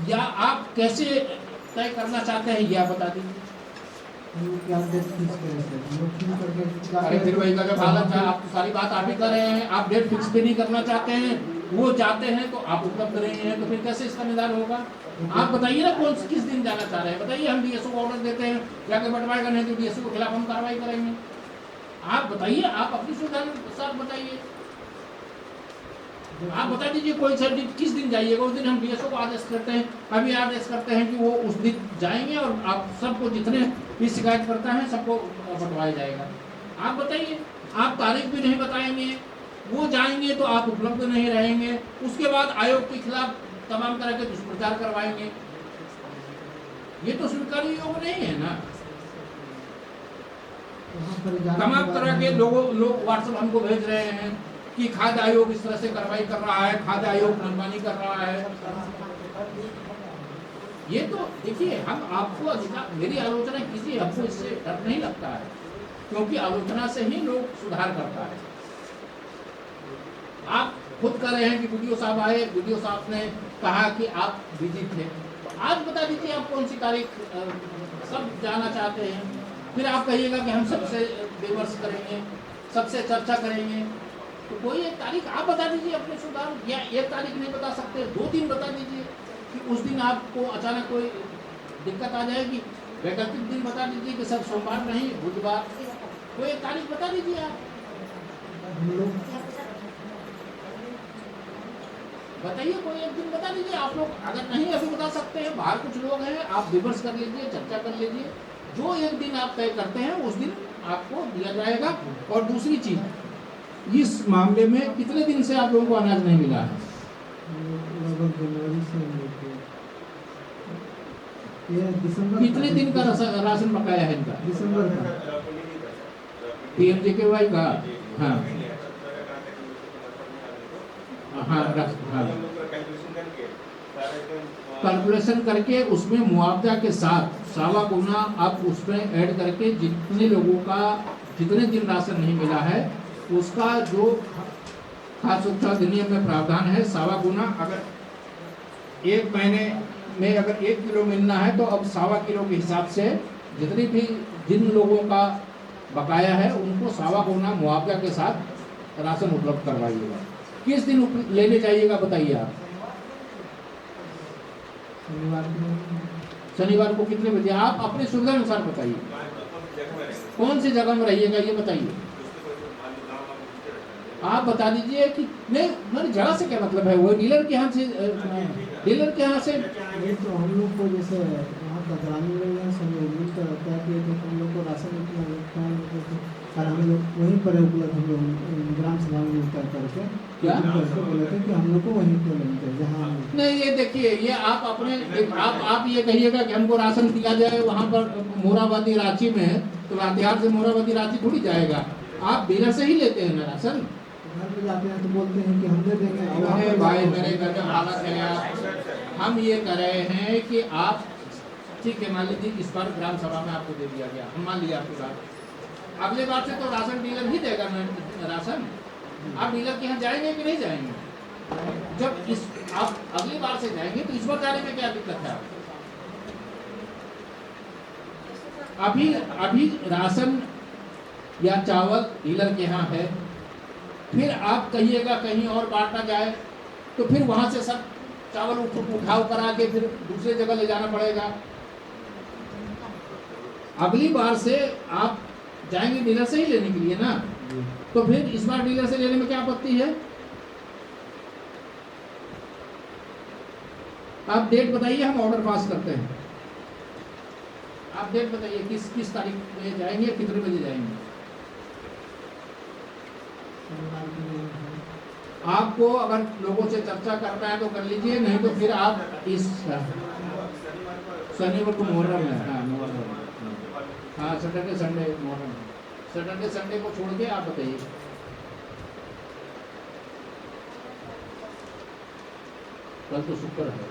या आप कैसे तय करना चाहते हैं ये आप बता दीजिए। क्या डेट फिक्स करें सर? हम लोग क्यों करके अरे फिर वही का जब हालत है, आप तो सारी बात आप ही कर रहे हैं, आप डेट फिक्स भी नहीं करना चाहते हैं, वो चाहते हैं तो आप उपलब्ध नहीं हैं, तो फिर कैसे इसका निदान होगा? आप बताइए ना कौन किस दिन जाना चाह रहे हैं, बताइए, हम डीएसओ को ऑर्डर देते हैं जाके बंटवाएगा, नहीं तो डीएसओ के खिलाफ हम कार्रवाई करेंगे। आप बताइए, आप अपनी सुविधा अनुसार बताइए, आप बता दीजिए कोई सर किस दिन जाइएगा, उस दिन हम डीएसओ को आदेश करते हैं, अभी आदेश करते हैं कि वो उस दिन जाएंगे और आप सबको जितने भी शिकायत करता है सबको बंटवाया जाएगा। आप बताइए, आप तारीख भी नहीं बताएंगे, वो जाएंगे तो आप उपलब्ध नहीं रहेंगे, उसके बाद आयोग के खिलाफ तमाम तरह के दुष्प्रचार करवाएंगे, ये तो स्वीकार्य योग नहीं है ना। तमाम तरह के लोग व्हाट्सएप हमको भेज रहे हैं कि खाद्य आयोग इस तरह से कार्रवाई कर रहा है, खाद्य आयोग मनमानी कर रहा है। ये तो देखिए, हम आपको अधिकार, मेरी आलोचना कीजिए, हमको इससे डर नहीं लगता है, क्योंकि आलोचना से ही लोग सुधार करता है। आप खुद कह रहे हैं कि वीडियो साहब आए, वीडियो साहब ने कहा कि आप बिजी थे, आज बता दीजिए आप कौन सी तारीख, सब जाना चाहते हैं, फिर आप कहिएगा कि हम सबसे विमर्श करेंगे, सबसे चर्चा करेंगे, तो कोई एक तारीख आप बता दीजिए अपने सुधार, या एक तारीख नहीं बता सकते, 2 दिन बता दीजिए कि उस दिन आपको अचानक कोई दिक्कत आ जाएगी, वैकल्पिक दिन बता दीजिए कि सर सोमवार नहीं बुधवार, कोई एक तारीख बता दीजिए आप, बताइए कोई एक दिन बता दीजिए। आप लोग अगर नहीं अभी बता सकते हैं, बाहर कुछ लोग हैं, आप विमर्श कर लीजिए, चर्चा कर लीजिए, जो एक दिन आप तय करते हैं उस दिन आपको दिया जाएगा। और दूसरी चीज, इस मामले में कितने दिन से आप लोगों को अनाज नहीं मिला है? लगभग जनवरी से ये दिसंबर, कितने दिन का राशन बकाया है इनका? दिसंबर का पीएमजेकेवाई का, हाँ हाँ हाँ, कैलकुलेशन करके उसमें मुआवजा के साथ 1.25 गुना आप उसमें ऐड करके जितने लोगों का जितने दिन राशन नहीं मिला है उसका जो खाद्य सुरक्षा अधिनियम में प्रावधान है 1.25 गुना, अगर एक महीने में अगर 1 किलो मिलना है तो अब 1.25 किलो के हिसाब से जितनी भी जिन लोगों का बकाया है उनको 1.25 गुना मुआवजा के साथ राशन उपलब्ध करवाइएगा। किस दिन लेने जाइएगा बताइए आप? शनिवार को कितने बजे? आप अपने सुविधा अनुसार बताइए, कौन सी जगह में रहिएगा ये बताइए, आप बता दीजिए कि नहीं, मेरी जगह से क्या मतलब है, वो डीलर के यहाँ से, डीलर के यहाँ से। ये तो हम लोग को जैसे वहाँ का ग्रामीण लोग हैं, सब लोग मिलकर रहता है कि हम लोग को राशन इतना लगता है, और हम लोग वहीं पर उपलब्ध, हम लोग ग्राम सभा में मिलकर करके क्या बोले थे कि हम लोग को वहीं पर मिलते जहाँ नहीं। ये देखिए, ये आप अपने आप ये कहिएगा कि हमको राशन दिया जाए वहाँ पर मोराबादी रांची में, तो लातेहार से मोराबादी रांची थोड़ी जाएगा, आप डीलर से ही लेते हैं ना राशन। घर पे जाते हैं तो बोलते हैं कि हम दे देंगे। अरे भाई, मेरे घर में हालत है यार, हम ये कह रहे हैं कि आप ठीक है, मान लीजिए इस बार ग्राम सभा में आपको दे दिया गया, हम मान लिया आपकी बात, अगले बार से तो राशन डीलर ही देगा ना राशन, आप डीलर के यहाँ जाएंगे कि नहीं जाएंगे? जब इस आप अगली बार से जाएंगे तो इस बार जाने में क्या दिक्कत है? अभी राशन या चावल डीलर के यहाँ है, फिर आप कहिएगा कहीं और बांटा जाए तो फिर वहां से सब चावल उठाव करा के फिर दूसरे जगह ले जाना पड़ेगा। अगली बार से आप जाएंगे डीलर से ही लेने के लिए ना, तो फिर इस बार डीलर से लेने में क्या आपत्ति है? आप डेट बताइए, हम ऑर्डर पास करते हैं। आप डेट बताइए किस तारीख में जाएंगे, कितने बजे जाएंगे? आपको अगर लोगों से चर्चा करना है तो कर लीजिए, नहीं तो फिर आप इस शनिवार को मुहर्रम है, हाँ मुहर्रम, हाँ Saturday Sunday Muharram, Saturday Sunday को छोड़ के आप बताइए। कल तो शुक्र है,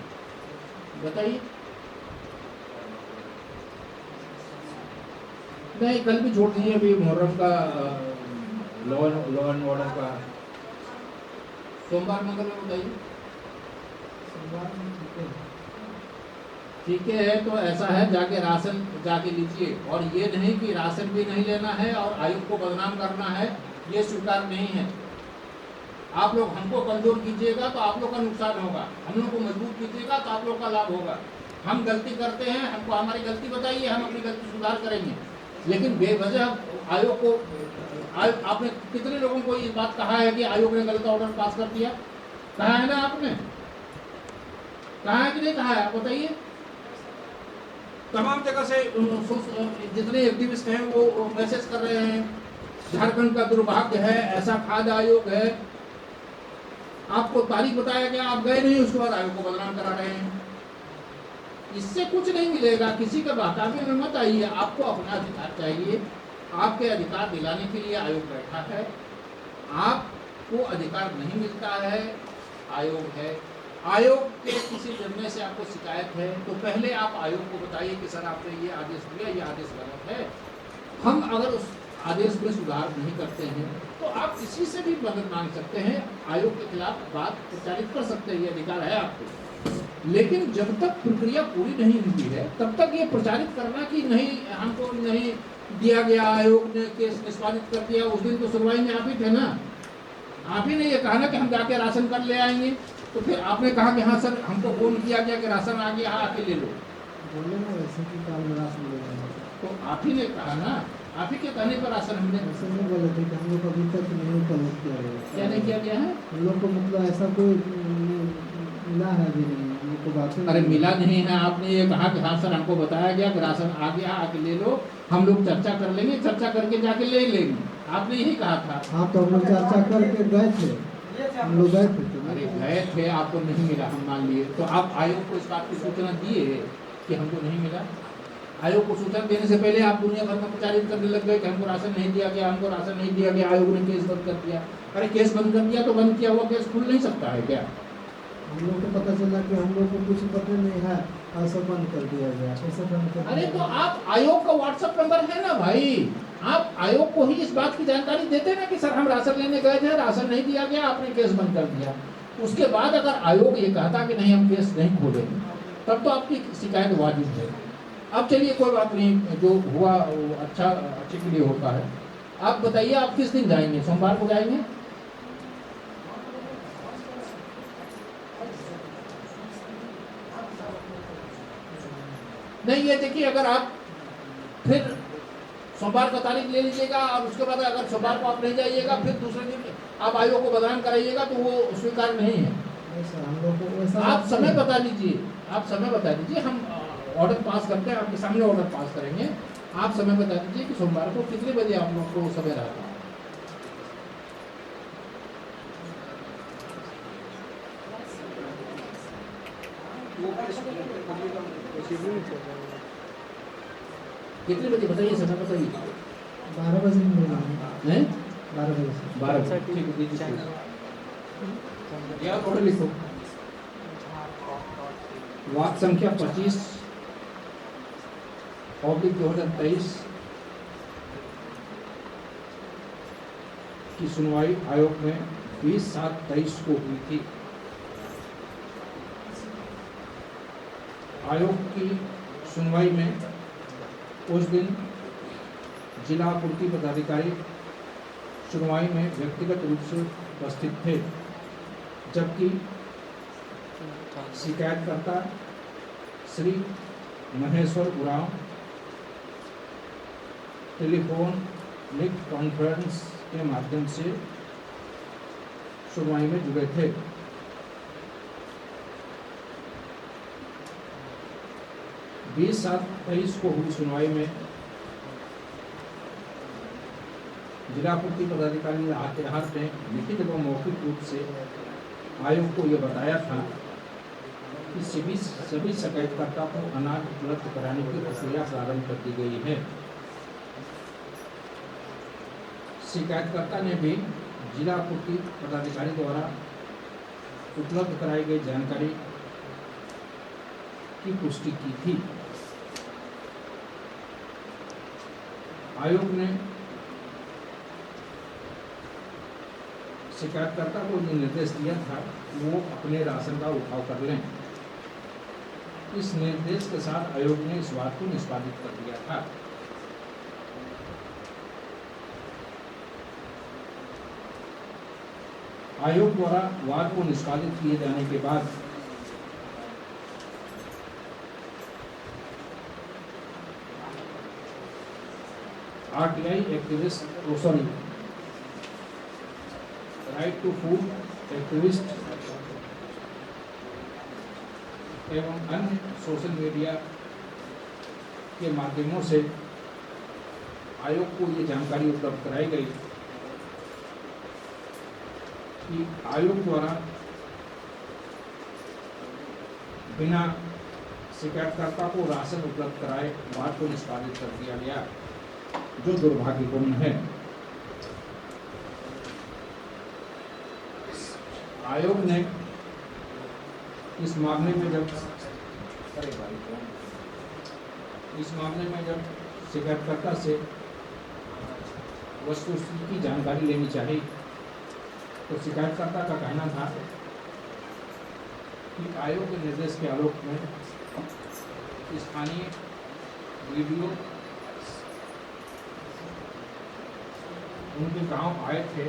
बताइए नहीं, कल भी छोड़ दीजिए, अभी मुहर्रम का लॉ एंड ऑर्डर का सोमवार मंगल में बताइए। ठीक है, तो ऐसा है, जाके राशन जाके लीजिए, और ये नहीं कि राशन भी नहीं लेना है और आयोग को बदनाम करना है, ये स्वीकार नहीं है। आप लोग हमको कमजोर कीजिएगा तो आप लोग का नुकसान होगा, हम लोग को मजबूत कीजिएगा तो आप लोग का लाभ होगा। हम गलती करते हैं, हमको हमारी गलती बताइए, हम अपनी गलती सुधार करेंगे, लेकिन बेवजह आयोग को आपने कितने लोगों को ये बात कहा है कि आयोग ने गलत ऑर्डर पास कर दिया? कहा है ना आपने? कहा है कि नहीं कहा है? आप बताइए। तमाम जगह से जितने एक्टिविस्ट हैं वो मैसेज कर रहे हैं, झारखंड का दुर्भाग्य है, ऐसा खाद्य आयोग है। आपको तारीख बताया गया, आप गए नहीं, उसके बाद आयोग को बदनाम करा रहे हैं। इससे कुछ नहीं मिलेगा, किसी का बहकावे में मत आइए। आपको अपना अधिकार चाहिए, आपके अधिकार दिलाने के लिए आयोग बैठा है। आपको अधिकार नहीं मिलता है, आयोग है। आयोग के किसी निर्णय से आपको शिकायत है तो पहले आप आयोग को बताइए कि सर आपने ये आदेश दिया, ये आदेश गलत है। हम अगर उस आदेश में सुधार नहीं करते हैं तो आप किसी से भी मदद मांग सकते हैं, आयोग के खिलाफ बात प्रचारित कर सकते हैं, ये अधिकार है आपको। लेकिन जब तक प्रक्रिया पूरी नहीं हुई है तब तक ये प्रचारित करना कि नहीं, हमको नहीं दिया गया, आयोग ने केस निष्पादित कर दिया। उस दिन तो सुनवाई में आप ही थे ना, आप ही ने ये कहा ना कि हम जाके राशन कार्ड ले आएंगे, तो फिर आपने कहा कि हाँ सर हमको फोन किया गया कि राशन आ गया, हाँ आके ले लो। बोले ना वैसे कि काम राशन ले रहे हैं, तो आप ही ने कहा ना, आप ही के कहने पर राशन हमने ऐसे नहीं बोले थे कि हम लोग अभी तक नहीं कलेक्ट किया गया। क्या नहीं किया गया है? हम लोग को मतलब ऐसा कोई मिला है अभी नहीं, हम लोग को बातें अरे मिला नहीं है, आपने ये कहा कि हाँ सर हमको बताया गया कि राशन आ गया, आके ले लो, हम लोग चर्चा कर लेंगे, चर्चा करके जाके ले लेंगे, आपने यही कहा था। हाँ तो हम लोग चर्चा करके गए थे, हम लोग गए थे। अरे गए थे, आपको नहीं मिला, हम मान लिए, तो आप आयोग को इस बात की सूचना दिए कि हमको नहीं मिला? आयोग को सूचना देने से पहले आप दुनिया भर में प्रचारित करने लग गए कि हमको राशन नहीं दिया गया, हमको राशन नहीं दिया गया, आयोग ने केस बंद कर दिया। अरे केस बंद कर दिया तो बंद किया हुआ केस खुल नहीं सकता है क्या? हम लोग को पता चला कि हम लोग को कुछ पता नहीं है, ऐसा बंद कर दिया गया, ऐसा बंद कर। अरे तो आप आयोग का व्हाट्सएप नंबर है ना भाई, आप आयोग को ही इस बात की जानकारी देते ना कि सर हम राशन लेने गए थे, राशन नहीं दिया गया, आपने केस बंद कर दिया। उसके बाद अगर आयोग ये कहता कि नहीं हम केस नहीं खोलेंगे, तब तो आपकी शिकायत वाजिब है। अब चलिए कोई बात नहीं, जो हुआ वो अच्छे के लिए होता है। आप बताइए आप किस दिन जाएंगे? सोमवार को जाएंगे? नहीं, ये देखिए, अगर आप फिर सोमवार का तारीख ले लीजिएगा और उसके बाद अगर सोमवार को आप नहीं जाइएगा, फिर दूसरे दिन आप आयोग को बदनाम कराइएगा तो वो स्वीकार नहीं है। हम लोग को वैसा आप समय बता दीजिए, आप समय बता दीजिए, हम ऑर्डर पास करते हैं, आपके सामने ऑर्डर पास करेंगे। आप समय बता दीजिए कि सोमवार को कितने बजे आप लोग को समय रहता है। कितने बजे बताइए, समय बताइए। 12 बजे मिलेगा हैं? 12 बजे से 12 बजे, ठीक है, दीजिए। यार ऑर्डर लिखो। वाद संख्या 25/2023 की सुनवाई आयोग में 20/7/23 को हुई थी। आयोग की सुनवाई में उस दिन जिला आपूर्ति पदाधिकारी सुनवाई में व्यक्तिगत रूप से उपस्थित थे, जबकि शिकायतकर्ता श्री महेश्वर उरांव टेलीफोनिक कॉन्फ्रेंस के माध्यम से सुनवाई में जुड़े थे। बीस 7/23 को हुई सुनवाई में जिला आपूर्ति पदाधिकारी लातेहार ने लिखित एवं मौखिक रूप से आयोग को यह बताया था कि सभी शिकायतकर्ता को अनाज उपलब्ध कराने की प्रक्रिया प्रारंभ कर दी गई है। शिकायतकर्ता ने भी जिला आपूर्ति पदाधिकारी द्वारा उपलब्ध कराई गई जानकारी की पुष्टि की थी। आयोग ने शिकायतकर्ता को जो निर्देश दिया था वो अपने राशन का उठाव कर लें। इस निर्देश के साथ आयोग ने इस बात को निष्पादित कर दिया था। आयोग द्वारा वाद को निष्पादित किए जाने के बाद RTI activist sorry right to food activist एवं अन्य सोशल मीडिया के माध्यमों से आयोग को ये जानकारी उपलब्ध कराई गई कि आयोग द्वारा बिना शिकायतकर्ता को राशन उपलब्ध कराए वाद को निष्पादित कर दिया गया, जो दुर्भाग्यपूर्ण है। आयोग ने इस मामले में जब शिकायतकर्ता से वस्तुस्थिति की जानकारी लेनी चाहिए तो शिकायतकर्ता का कहना था कि आयोग के निर्देश के आलोक में स्थानीय वीडियो उनके गांव आए थे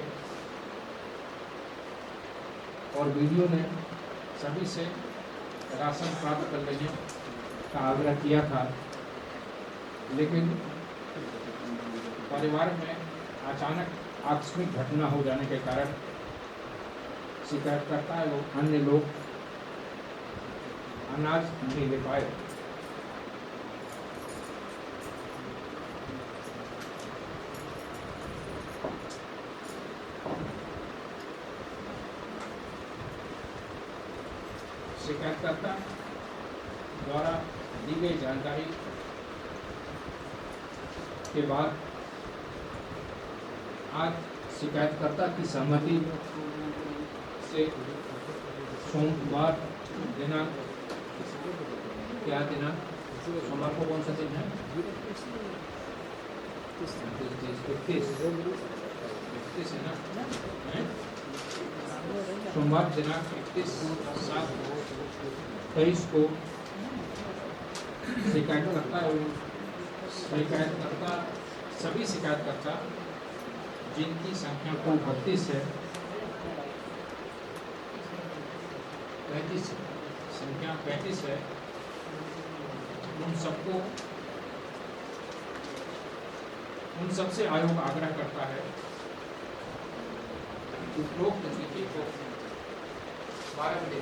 और वीडियो ने सभी से राशन प्राप्त कर लेने का आग्रह किया था, लेकिन परिवार में अचानक आकस्मिक घटना हो जाने के कारण शिकायतकर्ता एवं अन्य लोग अनाज नहीं ले पाए। शिकायतकर्ता द्वारा दी गई जानकारी के बाद आज शिकायतकर्ता की सहमति से सोमवार दिनांक क्या दिनांक सोमवार को कौन सा दिन है? 31 है ना? सोमवार दिनांक 31/7/23 को शिकायतकर्ता सभी शिकायतकर्ता जिनकी संख्या कुल 32 है, 35 है, उन सबसे आयोग आग्रह करता है उपरोक्त तिथि को 12 बजे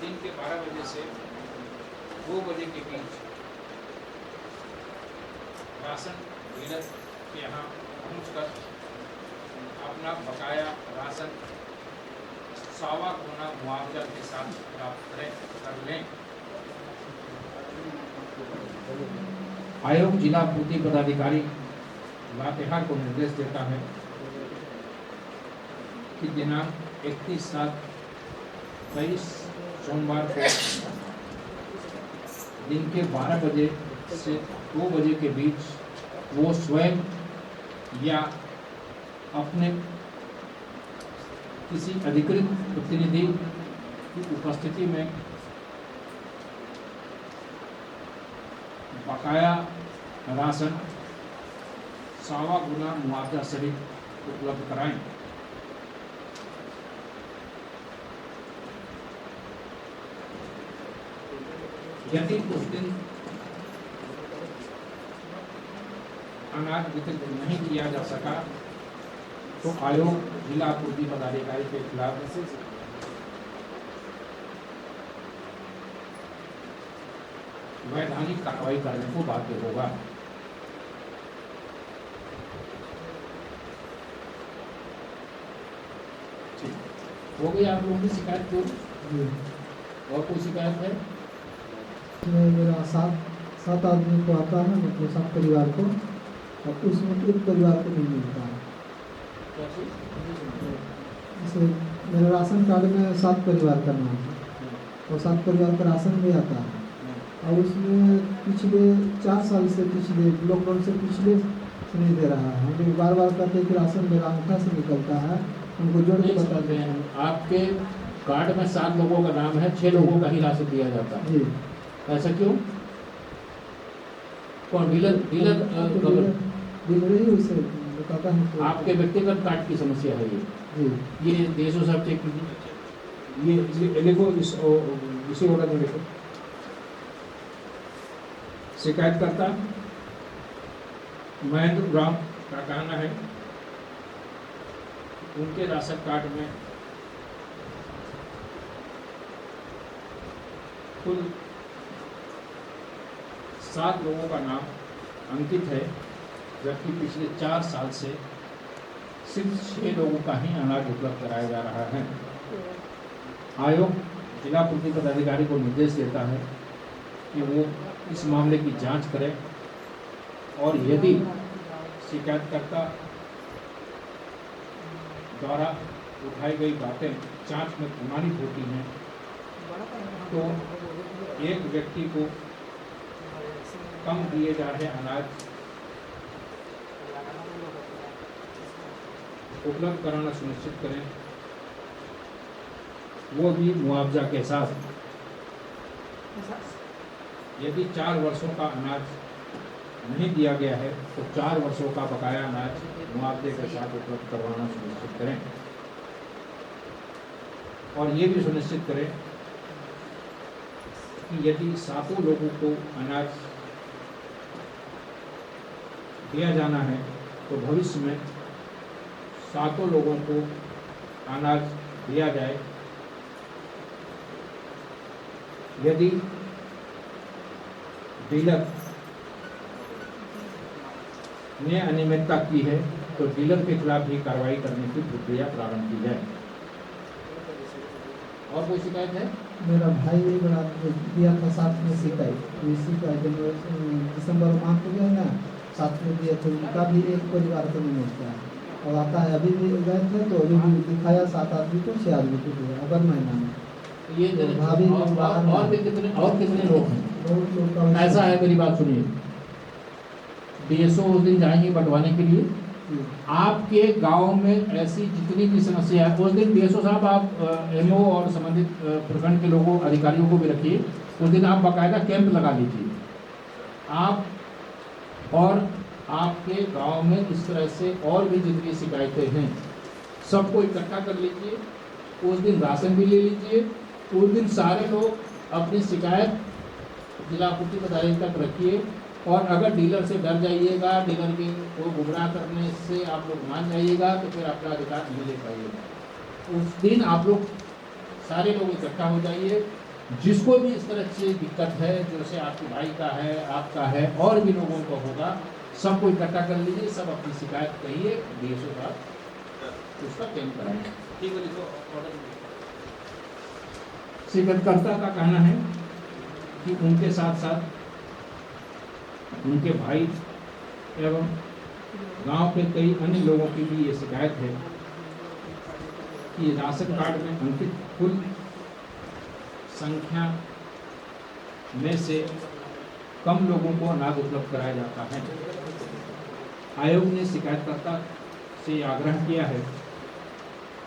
दिन के 12 बजे से 2 बजे के बीच राशन डीलर के यहाँ पहुँचकर अपना बकाया राशन 1.25 गुना मुआवजा के साथ प्राप्त कर लें। आयोग जिला पूर्ति पदाधिकारी लातेहार को निर्देश देता है कि दिनांक 31/7/23 सोमवार को दिन के 12 बजे से 2 बजे के बीच वो स्वयं या अपने किसी अधिकृत प्रतिनिधि की उपस्थिति में बकाया राशन 1.25 गुना मुआवजा सहित उपलब्ध कराएं। यदि उस दिन अनाज वितरित नहीं किया जा सका तो आयोग जिला पूर्ति पदाधिकारी के खिलाफ वैधानिक कार्रवाई करने को बाध्य होगा। हो गई आप लोगों की शिकायत को? और कोई शिकायत है? मेरा 7 आदमी को आता है, मतलब 7 परिवार को, और उसमें एक परिवार को नहीं मिलता है। जैसे मेरे राशन कार्ड में 7 परिवार का नाम है और 7 परिवार का राशन भी आता है और उसमें पिछले 4 साल से, पिछले लॉकडाउन से पिछले से नहीं दे रहा है। हम लोग बार बार कहते हैं कि राशन मेरा अंगूठा से निकलता है, उनको जोड़ के बताते हैं। आपके कार्ड में 7 लोगों का नाम है, 6 लोगों का ही राशन दिया जाता है। जी, ऐसा क्यों? कौन डीलर डीलर ही उसे बताता है। आपके व्यक्तिगत कार्ड की समस्या है जी, ये देशों साहब चेक कीजिए। ये लिखो, इसी ऑर्डर में लिखो। शिकायतकर्ता महेंद्र राम का कहना है उनके राशन कार्ड में कुल 7 लोगों का नाम अंकित है, जबकि पिछले 4 साल से सिर्फ 6 लोगों का ही अनाज उपलब्ध कराया जा रहा है। आयोग जिला पूर्ति पदाधिकारी को निर्देश देता है कि वो इस मामले की जांच करे और यदि शिकायतकर्ता द्वारा उठाई गई बातें जांच में प्रमाणित होती हैं तो एक व्यक्ति को कम दिए जा रहे अनाज उपलब्ध कराना सुनिश्चित करें, वो भी मुआवजा के साथ। यदि 4 वर्षों का अनाज नहीं दिया गया है तो 4 वर्षों का बकाया अनाज मुआवजे के साथ उपलब्ध करवाना सुनिश्चित करें और ये भी सुनिश्चित करें कि यदि 7 लोगों को अनाज दिया जाना है तो भविष्य में 7 लोगों को अनाज दिया जाए। यदि डीलर ने अनियमितता की है तो डीलर के खिलाफ भी कार्रवाई करने की प्रक्रिया प्रारंभ की जाए। और कोई शिकायत है? मेरा भाई भी बड़ा दिया था 7 में शिकायत, तो इसी का दिसंबर माह को गया ना 7 में दिया, तो उनका भी एक परिवार को नहीं मिलता है और आता है। अभी भी गए थे तो अभी भी दिखाया 7 आदमी को 6 आदमी को दिया अगल महीना में। ये भाभी और कितने लोग हैं? ऐसा है, मेरी बात सुनिए। डीएसओ उस दिन जाएंगे बंटवाने के लिए। आपके गांव में ऐसी जितनी भी समस्या है उस दिन डीएसओ साहब आप एमओ और संबंधित प्रखंड के लोगों अधिकारियों को भी रखिए। उस दिन आप बाकायदा कैंप लगा लीजिए। आप और आपके गांव में इस तरह से और भी जितनी शिकायतें हैं सबको इकट्ठा कर लीजिए। उस दिन राशन भी ले लीजिए। उस दिन सारे लोग अपनी शिकायत जिला पूर्ति पदाधिकारी तक रखिए और अगर डीलर से डर जाइएगा, डीलर के को गुमराह करने से आप लोग मान जाइएगा तो फिर अपना अधिकार नहीं ले पाइएगा। उस दिन आप लोग सारे लोग इकट्ठा हो जाइए। जिसको भी इस तरह से दिक्कत है, जैसे आपके भाई का है, आपका है, और भी लोगों को होगा, सबको इकट्ठा कर लीजिए। सब अपनी शिकायत कहिए, डीएसओ साहब उसका कैंप कराएंगे। ठीक है, लिखो। शिकायतकर्ता का कहना है कि उनके साथ साथ उनके भाई एवं गांव के कई अन्य लोगों की भी ये शिकायत है कि राशन कार्ड में अंकित कुल संख्या में से कम लोगों को अनाज उपलब्ध कराया जाता है। आयोग ने शिकायतकर्ता से आग्रह किया है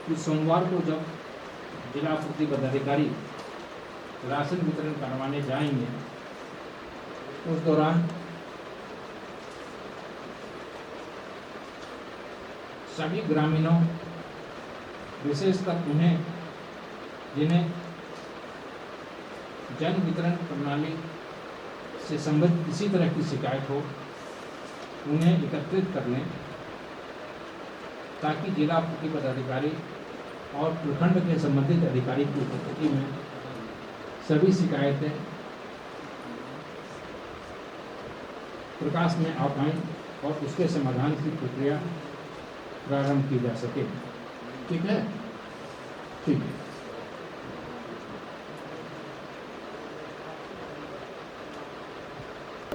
कि सोमवार को जब जिला पूर्ति पदाधिकारी राशन वितरण करवाने जाएंगे उस दौरान सभी ग्रामीणों, विशेषकर उन्हें जिन्हें जन वितरण प्रणाली से संबंधित किसी तरह की शिकायत हो, उन्हें एकत्रित कर लें ताकि जिला पूर्ति पदाधिकारी और प्रखंड के संबंधित अधिकारी की उपस्थिति में सभी शिकायतें प्रकाश में आ पाएं और उसके समाधान की प्रक्रिया प्रारंभ की जा सके। ठीक है? ठीक है।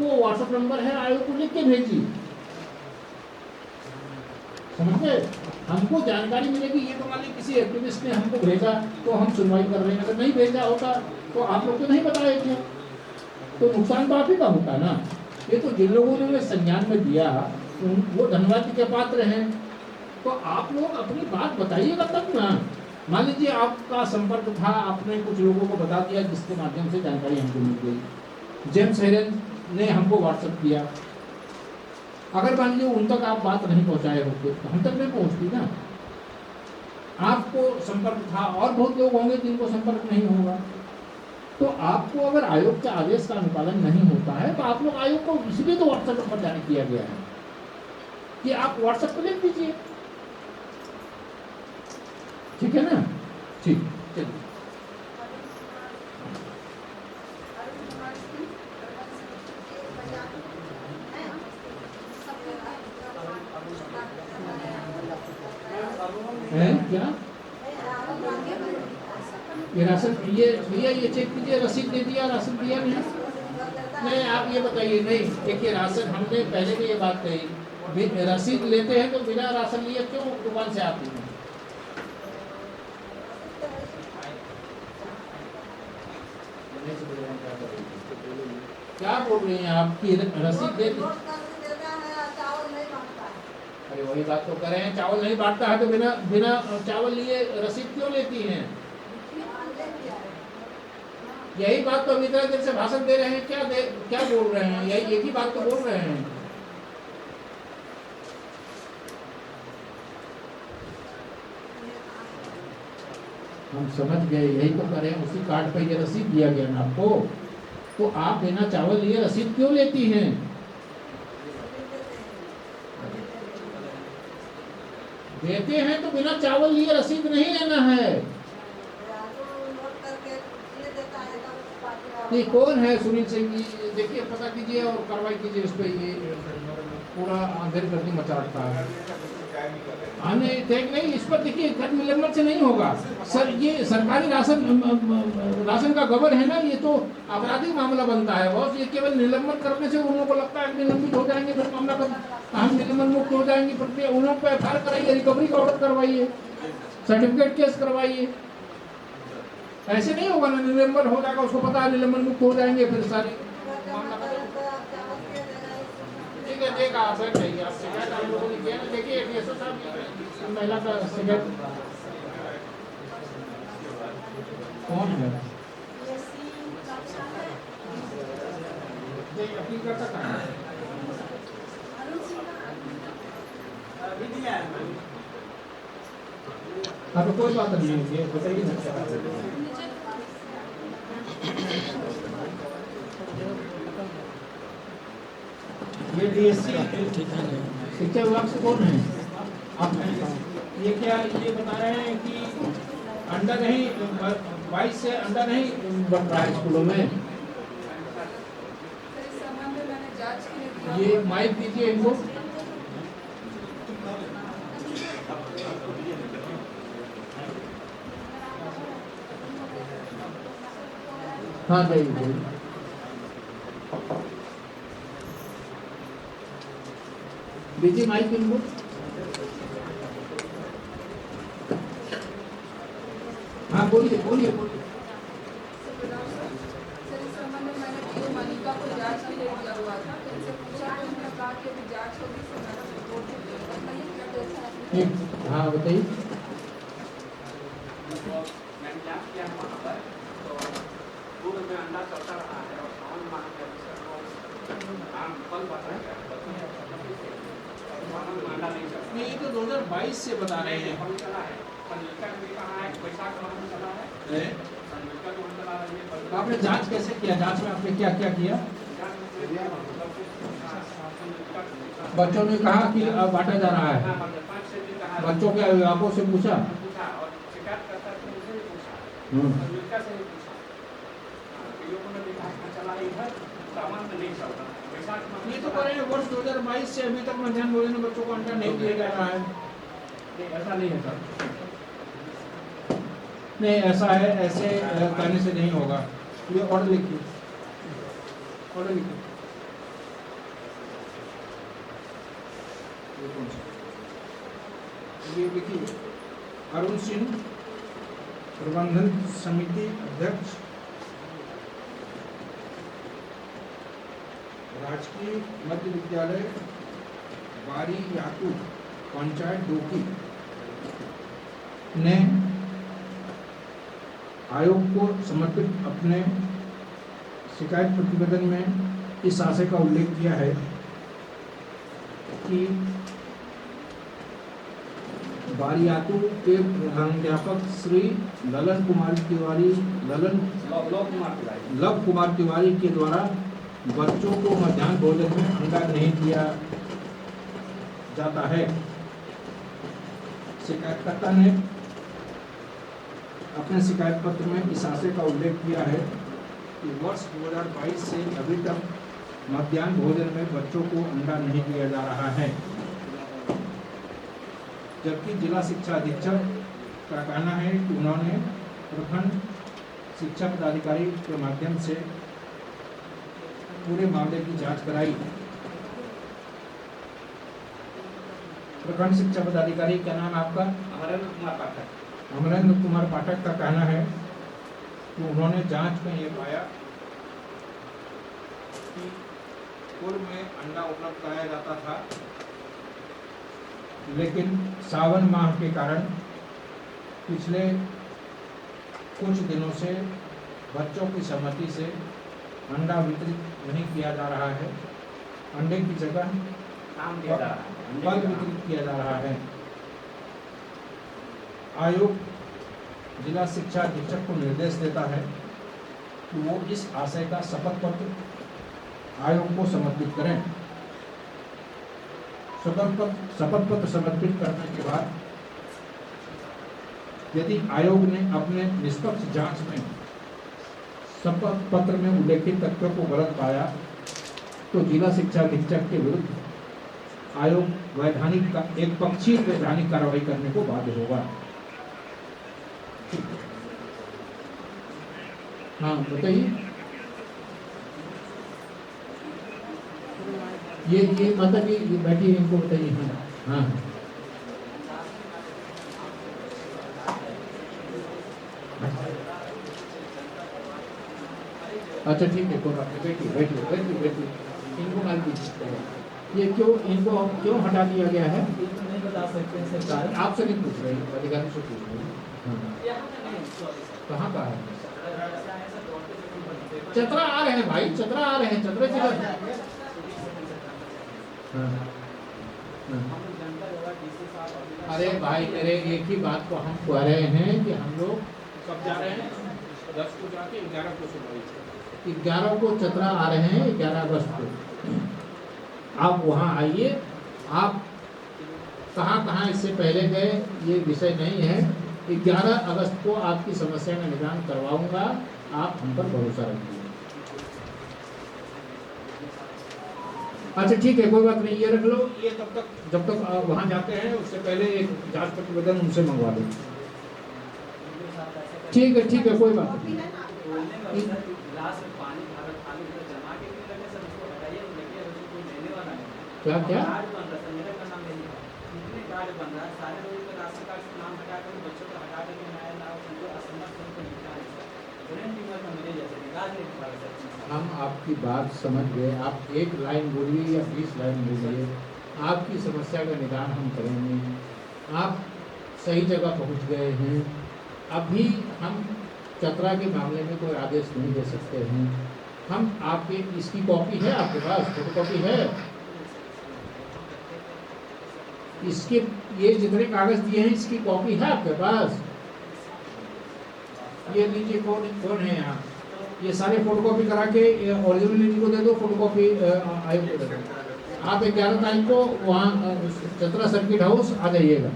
वो व्हाट्सएप नंबर है, आयोग को लिख के भेजिए। समझे? हमको जानकारी मिलेगी। ये तो मान लीजिए किसी एक्टिविस्ट ने हमको भेजा तो हम सुनवाई कर रहे हैं। अगर नहीं भेजा होता तो आप लोग को नहीं बताया क्या? तो नुकसान तो आप ही का होता ना। ये तो जिन लोगों ने संज्ञान में दिया वो धन्यवाद के पात्र हैं। तो आप लोग अपनी बात बताइएगा तब ना। मान लीजिए आपका संपर्क था, आपने कुछ लोगों को बता दिया जिसके माध्यम से जानकारी हमको मिल गई। जेम्स हेरन ने हमको व्हाट्सएप किया, अगर मान लीजिए उन तक आप बात नहीं पहुंचाए होते तो हम तक नहीं पहुंचती ना। आपको संपर्क था और बहुत लोग होंगे जिनको संपर्क नहीं होगा। तो आपको अगर आयोग के आदेश का अनुपालन नहीं होता है तो आप लोग आयोग को इसलिए तो व्हाट्सएप पर जारी किया गया है कि आप व्हाट्सएप पर लिख दीजिए, ठीक है ना। ठीक, चलिए। क्या ये राशन, ये भैया ये चेक कीजिए, रसीद दे दिया, राशन दिया नहीं। आप ये बताइए, नहीं देखिए राशन हमने पहले भी ये बात कही, रसीद लेते हैं तो बिना राशन लिए क्यों दुकान से आते हैं? क्या बोल रही हैं आपकी रसीद दे दी? अरे वही बात तो करें, चावल नहीं बांटता है तो बिना चावल लिए रसीद क्यों लेती हैं? यही बात तो अभी इतना देर से भाषण दे रहे हैं, क्या बोल रहे हैं? यही एक ही बात तो बोल रहे हैं। हम समझ गए, यही तो करें। उसी कार्ड पे ये रसीद दिया गया ना आपको, तो आप बिना चावल लिए रसीद क्यों लेती हैं? देते हैं तो बिना चावल लिए रसीद नहीं लेना है। ये कौन है सुनील सिंह जी? देखिए पता कीजिए और कार्रवाई कीजिए इस पे। ये पूरा अंधेर गर्दी मचा रखा है। नहीं, इस पर देखिए निलंबन से नहीं होगा सर। ये सरकारी राशन का गबन है ना, ये तो आपराधिक मामला बनता है बॉस। ये केवल निलंबन करने से उन लोगों को लगता है निलंबित हो जाएंगे, फिर मामला हम निलंबन मुक्त हो जाएंगे। प्रक्रिया उन लोगों पर एफआईआर कराइए, रिकवरी का ऑर्डर करवाइए, सर्टिफिकेट केस करवाइए। ऐसे नहीं होगा ना, निलंबन हो जाएगा, उसको पता है निलंबन मुक्त हो जाएंगे, फिर सारे मामला ठीक है। देखा आप बैठ जाइए, आप शिकायत आप लोगों ने किया ना। देखिए एसओ साहब महिला का शिकायत कौन है? अपील कर सकता है। हाँ तो कोई बात नहीं है, बताइए ना। ये डीएससी शिक्षा विभाग से कौन है? आप ये क्या ये बता रहे हैं कि अंडा नहीं 22 से अंडा नहीं बन रहा है स्कूलों में? ये माइक दीजिए इनको। हाँ जाइए। दीजिए माइक इनको। हाँ बोलिए बोलिए बोलिए। हाँ बताइए। नहीं ये तो 2022 से बता रहे हैं। आपने जांच कैसे किया? जांच में आपने क्या क्या किया? बच्चों ने कहा कि अब बांटा जा रहा है। बच्चों के अभिभावकों से पूछा? ये तो करें वर्ष 2022 से अभी तक मध्याह्न भोजन बच्चों को अंडा नहीं दिया जा रहा है। ऐसा नहीं है सर, नहीं ऐसा है, ऐसे करने से नहीं होगा। ये ऑर्डर लिखिए, ऑर्डर लिखिए। ये लिखिए अरुण सिंह प्रबंधन समिति अध्यक्ष राजकीय मध्य विद्यालय बारी याकू पंचायत डोकी ने आयोग को समर्पित अपने शिकायत प्रतिवेदन में इस आशय का उल्लेख किया है कि बारियातू के प्रधानाध्यापक श्री ललन कुमार तिवारी लव कुमार तिवारी के द्वारा बच्चों को मध्याह्न भोजन में अंडा नहीं दिया जाता है। शिकायतकर्ता ने अपने शिकायत पत्र में इस आशय का उल्लेख किया है कि वर्ष 2022 से अभी तक मध्याह्न भोजन में बच्चों को अंडा नहीं दिया जा रहा है, जबकि जिला शिक्षा अधीक्षक का कहना है कि उन्होंने प्रखंड शिक्षा पदाधिकारी के माध्यम से पूरे मामले की जांच कराई। प्रखंड शिक्षा पदाधिकारी क्या नाम है आपका? अमरेंद्र कुमार पाठक। अमरेंद्र कुमार पाठक का कहना है कि उन्होंने जांच में ये पाया कि पूर्व में अंडा उपलब्ध कराया जाता था, लेकिन सावन माह के कारण पिछले कुछ दिनों से बच्चों की सहमति से अंडा वितरित नहीं किया जा रहा है। अंडे की जगह फल वितरित किया जा रहा है। आयोग जिला शिक्षा अधीक्षक को निर्देश देता है कि वो इस आशय का शपथ पत्र आयोग को समर्पित करें। शपथ पत्र समर्पित करने के बाद यदि आयोग ने अपने निष्पक्ष जांच में शपथ पत्र में उल्लेखित तथ्यों को गलत पाया तो जिला शिक्षा अधीक्षक के विरुद्ध आयोग एक पक्षीय वैधानिक कार्रवाई करने को बाध्य होगा। हाँ बताइए। ये माता जी ये बैठी है, इनको बताइए। हाँ हाँ अच्छा ठीक है, कोई बात नहीं, बैठिए बैठिए बैठिए बैठिए। इनको मान दीजिए। ये इनको क्यों हटा दिया गया है? नहीं बता सकते हैं सरकार। आपसे नहीं पूछ रहे, अधिकारी से पूछ रहे हैं। कहाँ का है? चतरा आ रहे हैं भाई, चतरा आ रहे हैं, चतरे जिला। अरे भाई मेरे एक ही बात को हम कह रहे हैं कि हम लोग कब जा रहे हैं? 10 को जाके 11 को सुनाई। 11 को चतरा आ रहे हैं, 11 अगस्त को। आप वहाँ आइए। आप कहाँ इससे पहले गए ये विषय नहीं है। 11 अगस्त को आपकी समस्या का निदान करवाऊंगा, आप हम पर भरोसा रखिए। अच्छा ठीक है, कोई बात नहीं, ये रख लो। ये तब तक जब तक वहाँ जाते हैं उससे पहले एक जांच प्रतिवेदन उनसे मंगवा लो। ठीक है, कोई बात नहीं। क्या क्या हम आपकी बात समझ गए। आप एक लाइन बोलिए या 20 लाइन बोलिए, आपकी समस्या का निदान हम करेंगे। आप सही जगह पहुंच गए हैं। अभी हम चतरा के मामले में कोई आदेश नहीं दे सकते हैं। हम आपके इसकी कॉपी है आपके पास? फोटो कॉपी है इसके? ये जितने कागज दिए हैं इसकी कॉपी है आपके पास? ये लीजिए, कौन है यहाँ? ये सारे फोटोकॉपी करा के ओरिजिनलिटी को दे दो, फोटोकॉपी आयोग को दे दो। आप 11 तारीख को वहाँ चतरा सर्किट हाउस आ जाइएगा।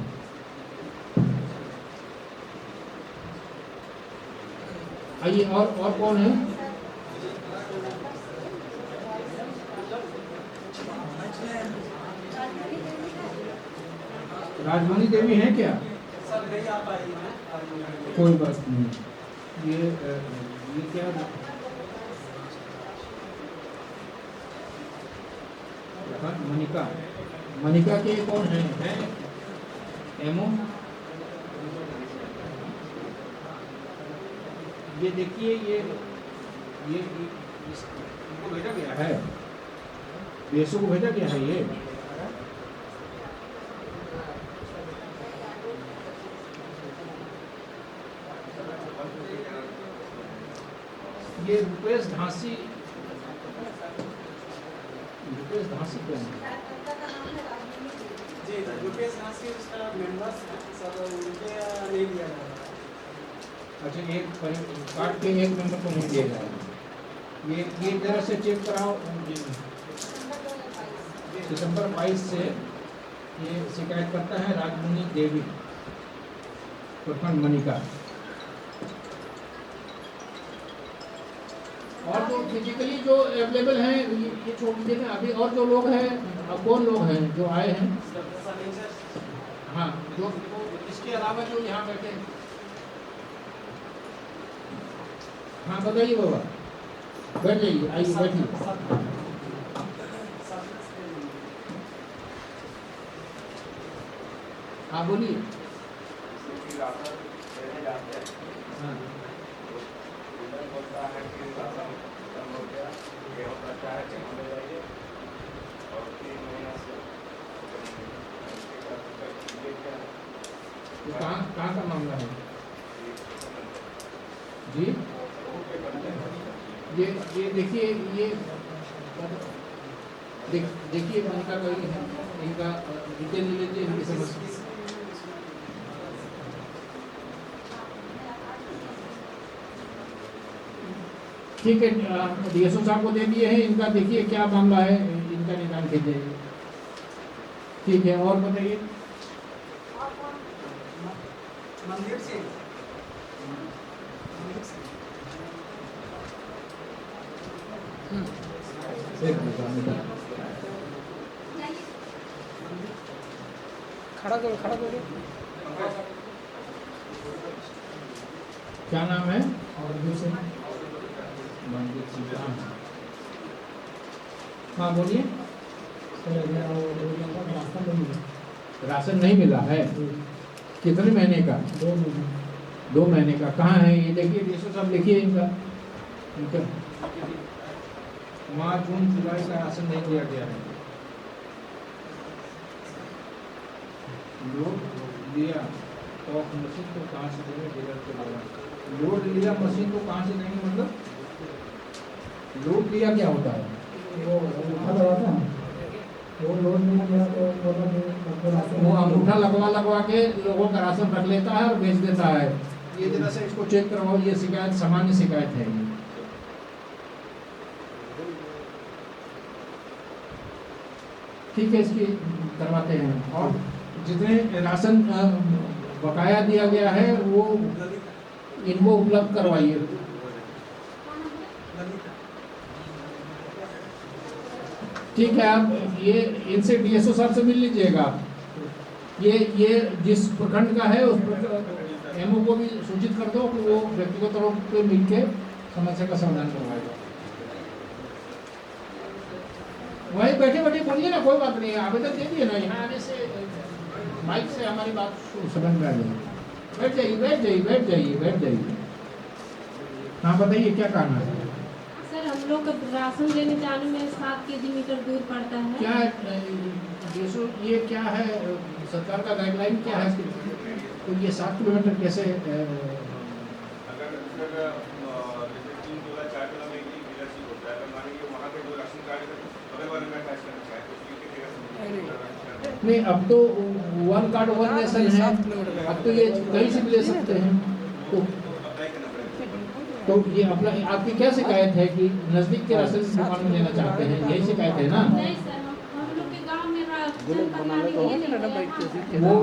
आइए। और कौन है? राजमणि देवी है क्या? कोई बात नहीं। ये क्या मनिका के कौन है? एमओ। ये देखिए, ये इनको भेजा गया है। डीएसओ को भेजा गया है ये रुपेश धासी कौन है? जी रुपेश नासिर उसका मेंबर्स सब उनके नहीं दिया जा रहा। अच्छा, एक कार्ड के एक मेंबर को नहीं दिया जाएगा। ये जरा से चेक कराओ। सितंबर 22 से ये शिकायत करता है राजमुनि देवी प्रखंड मनिका। और जो फिजिकली जो अवेलेबल हैं ये छोड़ दीजिए ना, अभी और जो लोग हैं, अब कौन लोग हैं जो आए हैं? हाँ, जो इसके अलावा जो यहाँ बैठे हैं। हाँ बताइए बाबा, बैठ जाइए, आइए बैठिए। हाँ बोलिए। हाँ तो कहाँ का मामला है जी? ये देखिए, ये देखिए मनिका का ही है, इनका डिटेल ले लेते हैं, इनकी समस्या। ठीक है, डीएसओ साहब को दे दिए हैं, इनका देखिए क्या मामला है, इनका निदान कीजिए। ठीक है, और बताइए। मंदिर से खड़ा करो। क्या नाम है? हाँ बोलिए। राशन नहीं मिला है? कितने महीने का? 2 महीने का। कहाँ है ये? देखिए डीएसओ साहब, देखिए इनका मार्च जून जुलाई का राशन नहीं दिया गया है। लोड लिया तो मशीन को कहाँ से देंगे? डीलर के द्वारा। लोड लिया मशीन को कहाँ से देंगे? मतलब लोड लिया क्या होता है? वो अंगूठा लगवा के लोगों का राशन रख लेता है और बेच देता है। ये जरा से इसको चेक करवाओ, ये शिकायत सामान्य शिकायत है ये। ठीक है, इसकी करवाते हैं। और जितने राशन बकाया दिया गया है वो इनको उपलब्ध करवाइए। ठीक है, आप ये इनसे डीएसओ साहब से मिल लीजिएगा। ये जिस प्रखंड का है उस एमओ को भी सूचित कर दो कि वो व्यक्तिगत तौर पे मिलके समस्या का समाधान करवाएगा। वही बैठे बैठे बोलिए ना, कोई बात नहीं है, आवेदन दे दिए ना, यहाँ आने से माइक से हमारी बात समझ में आ जाएगी। बैठ जाइए। हाँ बताइए, क्या कहना है? सर हम लोग का राशन लेने जाने में 7 किलोमीटर दूर पड़ता है। क्या डीएसओ ये क्या है, सरकार का गाइडलाइन क्या है? तो ये 7 किलोमीटर कैसे? अगर 3 किलो 4 किलो में एक डीलरशिप होता है, अगर मान लीजिए वहाँ पे जो राशन कार्ड बगल वाले में अटैच करना चाहे तो नहीं, अब तो 1 कार्ड 1 नेशन है, अब तो ये कहीं से भी ले सकते हैं। तो ये अपना आपकी क्या शिकायत है कि नजदीक के राशन दुकान में लेना चाहते हैं, यही शिकायत है ना? नहीं सर, हम लोग के गांव में राशन प्रणाली नहीं है। वो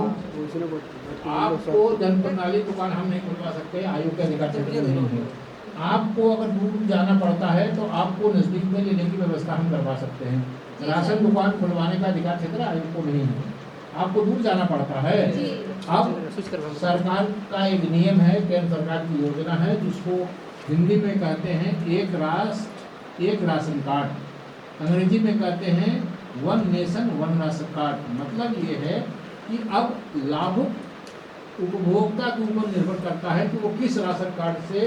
आपको जन प्रणाली दुकान हम नहीं खुलवा सकते, आयोग के अधिकार क्षेत्र में नहीं है। आपको अगर दूर जाना पड़ता है तो आपको नजदीक में लेने की व्यवस्था हम करवा सकते हैं। राशन दुकान खुलवाने का अधिकार क्षेत्र आयोग को नहीं है, आपको दूर जाना पड़ता है। अब सरकार का एक नियम है, केंद्र सरकार की योजना है, जिसको हिंदी में कहते हैं एक राष्ट्र एक राशन कार्ड, अंग्रेजी में कहते हैं 1 नेशन 1 राशन कार्ड। मतलब ये है कि अब लाभुक उपभोक्ता के ऊपर निर्भर करता है कि वो किस राशन कार्ड से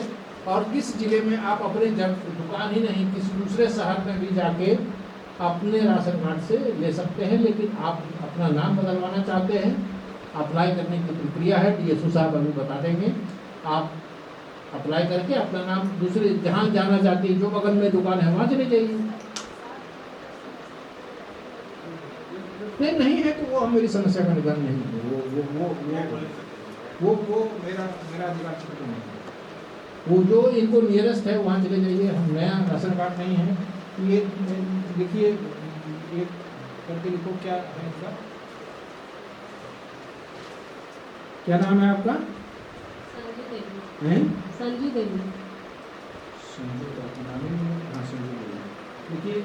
और किस जिले में आप अपने दुकान ही नहीं किसी दूसरे शहर में भी जाके अपने राशन कार्ड से ले सकते हैं। लेकिन आप अपना नाम बदलवाना चाहते हैं, अप्लाई करने की प्रक्रिया है, DSO साहब अभी बता देंगे। आप अप्लाई करके अपना नाम दूसरे जहाँ जाना चाहती है, जो बगल में दुकान है वहाँ चले जाइए। नहीं है तो वो मेरी समस्या का निदान नहीं है। वो मेरा अधिकार क्षेत्र नहीं है। वो जो इनको नियरेस्ट है वहाँ चले जाइए। हम नया राशन कार्ड नहीं है। ये देखिए, ये करके लिखो, क्या है इसका, क्या नाम है आपका? संजू देवी। हाँ, संजू देवी। देखिए,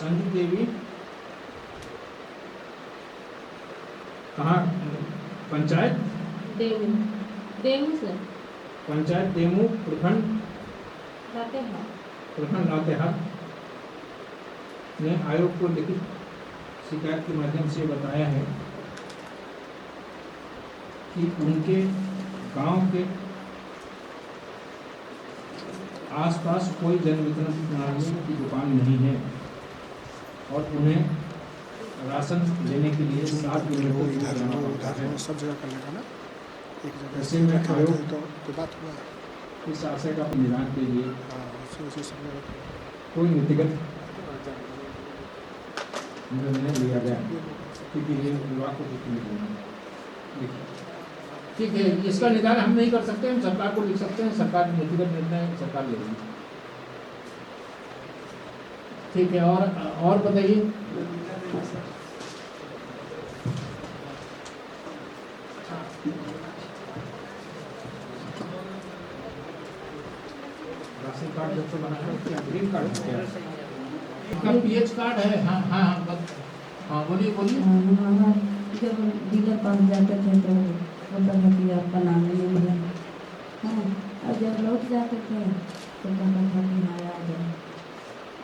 संजू देवी कहाँ? पंचायत डेमू से पंचायत डेमू, प्रखंड लातेहार ने आयोग को लिखित शिकायत के माध्यम से बताया है कि उनके गांव के आसपास कोई जन वितरण प्रणालियों की दुकान नहीं है और उन्हें राशन लेने के लिए 7 किलोमीटर दूर जाना पड़ता है। सब जगह कर लेगा ना, एक जगह ऐसे में आयोग तो बात हुआ। इस आशय का निदान के लिए सब कोई नीतिगत निर्णय लिया गया, क्योंकि ये विभाग को कुछ नहीं देना। ठीक है, इसका निदान हम नहीं कर सकते, हम सरकार को लिख सकते हैं, सरकार नीतिगत निर्णय सरकार लेगी। ठीक है, और बताइए। राशन कार्ड जब से बना है उसका ग्रीन कार्ड है, इसका PH कार्ड है। हाँ हाँ हाँ, हाँ बोलिए। हमारा जब डीलर पास जाते थे तो बोलता था कि आपका नाम नहीं मिला। हाँ, और जब लौट जाते थे तो कहता था कि हाँ आ गया,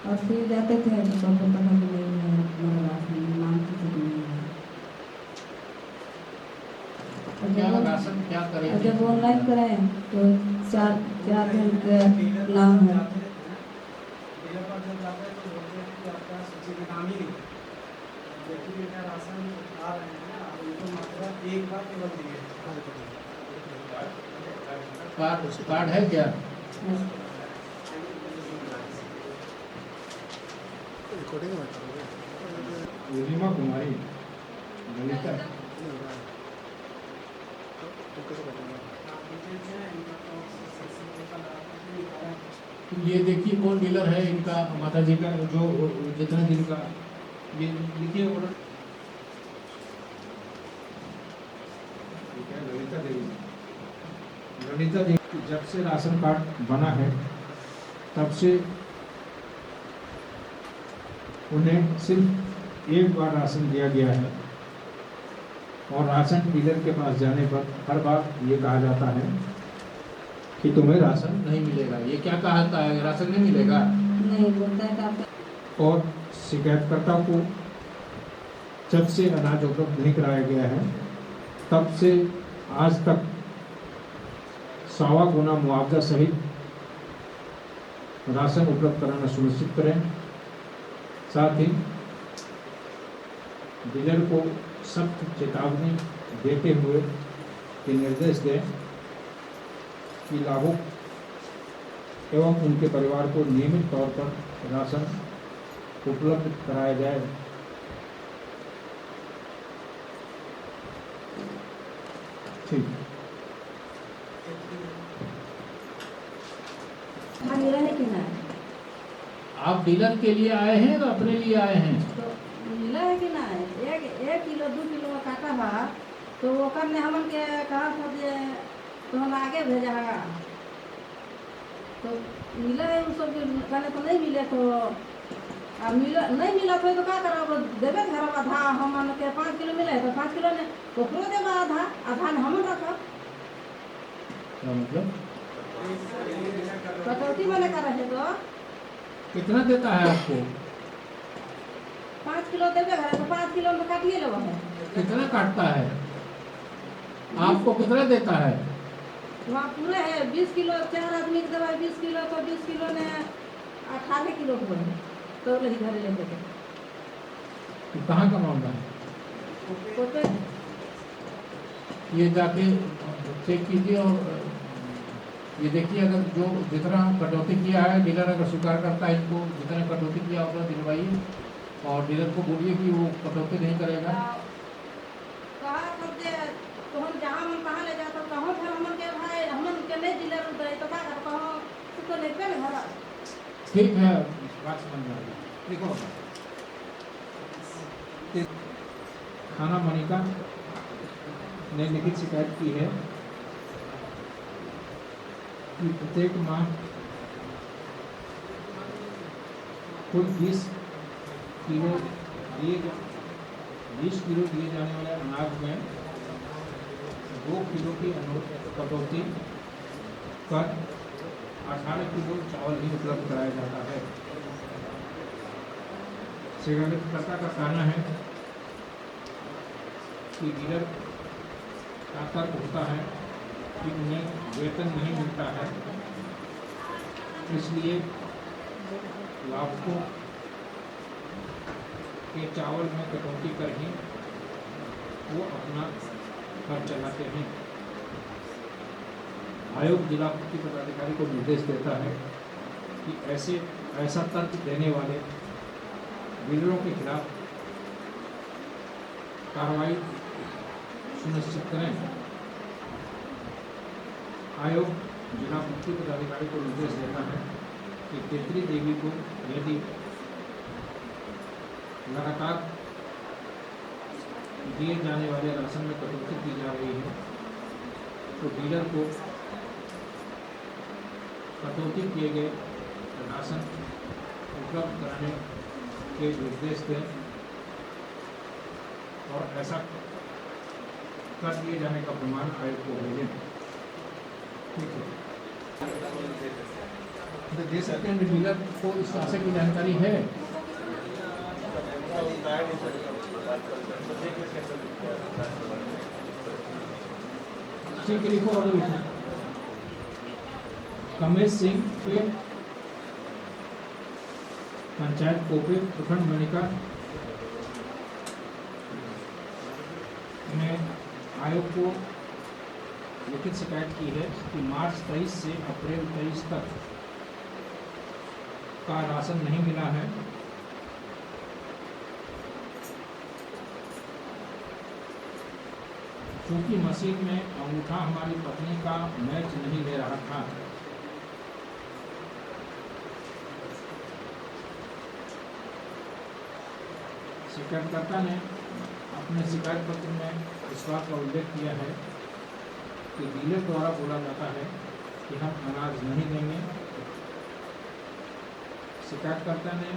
और फिर जाते थे तो बोलता था कि नहीं है, हमारा राशन नाम की नहीं है। क्या करें? और जब ऑनलाइन कराएं तो 4 दिन का नाम है। कार्ड है क्या? रीमा कुमारी, ललिता। ये देखिए कौन डीलर है इनका, माता जी का, जो जितना दिन का, ये लिखिए ऑर्डर। ललिता देवी। जब से राशन कार्ड बना है तब से उन्हें सिर्फ एक बार राशन दिया गया है और राशन डीलर के पास जाने पर हर बार ये कहा जाता है कि तुम्हें राशन नहीं मिलेगा। ये क्या कहता है, राशन नहीं मिलेगा? नहीं बोलता है। और शिकायतकर्ता को जब से अनाज उपलब्ध नहीं कराया गया है तब से आज तक 1.25 गुना मुआवजा सहित राशन उपलब्ध कराना सुनिश्चित करें। साथ ही डीलर को सख्त चेतावनी देते हुए ये निर्देश दें कि लाभुक एवं उनके परिवार को नियमित तौर पर राशन उपलब्ध कराया जाए। ठीक। मिला है कि ना? आप डीलर के लिए आए हैं तो अपने लिए आए हैं? तो मिला है कि ना? 1 किलो 2 किलो काटा बा तो वो करने हमन के कहा था जे तो हम आगे भेजा है, तो मिला है उस सब कहने तो नहीं मिले, तो अब मिला नहीं मिला तो क्या करा, देवे घर आधा हमन के 5 किलो मिला है तो 5 किलो ने ओकरो देवा आधा हमन रखा। क्या मतलब? कटौती वाले का रहे तो कितना देता है आपको? 5 किलो देवे घर तो 5 किलो में काटिए लेवा है। कितना काटता है? आपको कितना देता है? वहाँ पूरे है 20 किलो, 4 आदमी के दवाई 20 किलो, तो 20 किलो ने 18 किलो हुए। तो लही घर लेके गए तो कहाँ का मामला है? कोटे ये जाके चेक कीजिए और ये देखिए, अगर जो जितना कटौती किया है डीलर अगर स्वीकार करता है इनको जितना कटौती किया उतना दिलवाइए और डीलर को बोलिए कि वो कटौती नहीं करेगा। कहाँ करते तो हम जहाँ हम कहाँ ले जाते कहाँ फिर हम के भाई हम के नहीं डीलर उतरे तो क्या कर कहाँ तो लेते हैं घर ठीक है, बात समझ में आ गई। देखो थाना मनिका ने लिखित शिकायत की है कि प्रत्येक माह कुल 20 किलो दिए जाने वाले अनाज में 2 किलो की कटौती कर 18 किलो चावल ही उपलब्ध कराया जाता है। शिकायतकर्ता का कहना है कि डीलर का तर्क होता है कि उन्हें वेतन नहीं मिलता है, इसलिए लाभुकों के चावल में कटौती कर ही वो अपना खर्च चलाते हैं। आयोग जिला पूर्ति पदाधिकारी को निर्देश देता है कि ऐसा तर्क देने वाले डीलरों के खिलाफ कार्रवाई सुनिश्चित करें। आयोग जिला पूर्ति पदाधिकारी को निर्देश देता है कि केतरी देवी को यदि लगातार दिए जाने वाले राशन में कटौती की जा रही है तो डीलर को कटौती किए गए राशन उपलब्ध कराने के निर्देश दें और ऐसा कर दिए जाने का प्रमाण आयोग को भेजें। ठीक है, तो दे सकते हैं डीलर को इस आशय की जानकारी है। ठीक है, लिखो और लिखो। कमेश सिंह के पंचायत कोपे प्रखंड मनिका ने आयोग को लिखित शिकायत की है कि मार्च 23 से अप्रैल 23 तक का राशन नहीं मिला है। चूंकि मशीन में अंगूठा हमारी पत्नी का मैच नहीं ले रहा था, शिकायतकर्ता ने अपने शिकायत पत्र में इस बात का उल्लेख किया है कि डीलर द्वारा बोला जाता है कि हम अनाज नहीं देंगे। शिकायतकर्ता ने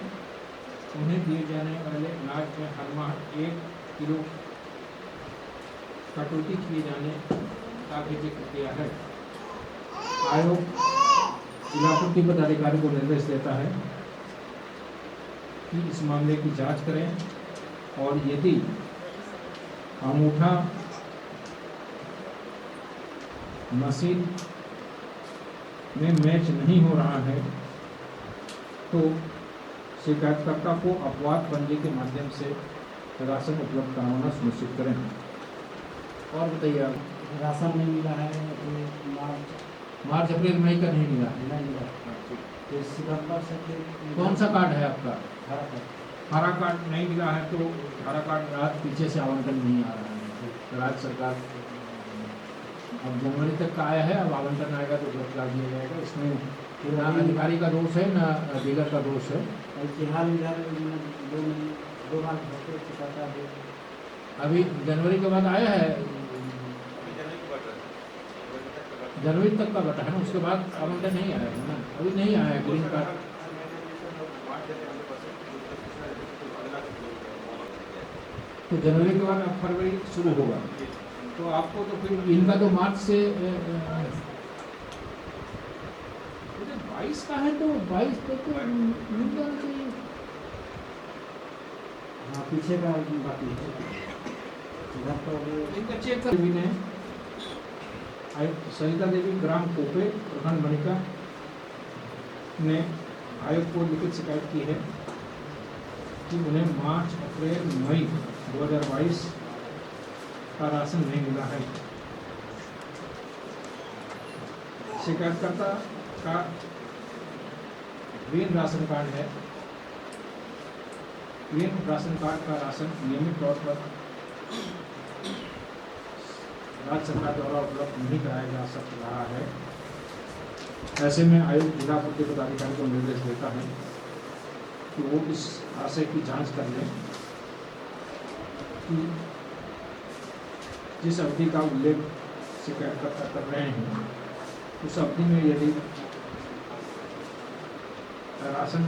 उन्हें दिए जाने वाले अनाज में हर माह 1 किलो कटौती किए जाने का भी जिक्र किया है। आयोग जिला पूर्ति पदाधिकारी को निर्देश देता है कि इस मामले की जांच करें और यदि अंगूठा मशीन में मैच नहीं हो रहा है तो शिकायतकर्ता को अपवाद पंजी के माध्यम से राशन उपलब्ध कराना सुनिश्चित करें। और बताइए आप, राशन नहीं मिला है मार्च अप्रैल मई का नहीं मिला? नहीं मिला। तो सितंबर से कौन सा कार्ड है आपका? हरा कार्ड। हरा कार्ड नहीं मिला है तो हरा कार्ड आज पीछे से आवंटन नहीं आ रहा है। तो राज्य सरकार अब जनवरी तक का आया है, अब आवंटन आएगा तो उपलब्ध करा दिया जाएगा। इसमें ना अधिकारी का दोष है ना डीलर का दोष है। फिलहाल इधर 2 माह अभी जनवरी के बाद आया है, जनवरी तक का बटा है ना, उसके बाद आवंटन नहीं आया है ना, अभी नहीं आया है ग्रीन कार्ड। तो जनवरी के बाद अब फरवरी शुरू होगा तो आपको तो फिर इनका तो मार्च से 22 का है तो 22 तक तो मिल जाना चाहिए। हाँ, पीछे का बाकी है इधर तो इनका चेक कर भी ने सरिता देवी ग्राम कोपे प्रखंड मनिका ने आयोग को लिखित शिकायत की है कि उन्हें मार्च, अप्रैल, मई 2022 का राशन नहीं मिला है। शिकायतकर्ता का ग्रीन राशन कार्ड है। ग्रीन राशन कार्ड का राशन नियमित तौर पर राज्य सरकार द्वारा उपलब्ध नहीं कराया जा सक रहा है। ऐसे में आयोग जिला पूर्ति पदाधिकारी को निर्देश देता है कि वो इस आशय की जांच कर लें कि जिस अवधि का उल्लेख शिकायतकर्ता कर रहे हैं उस अवधि में यदि राशन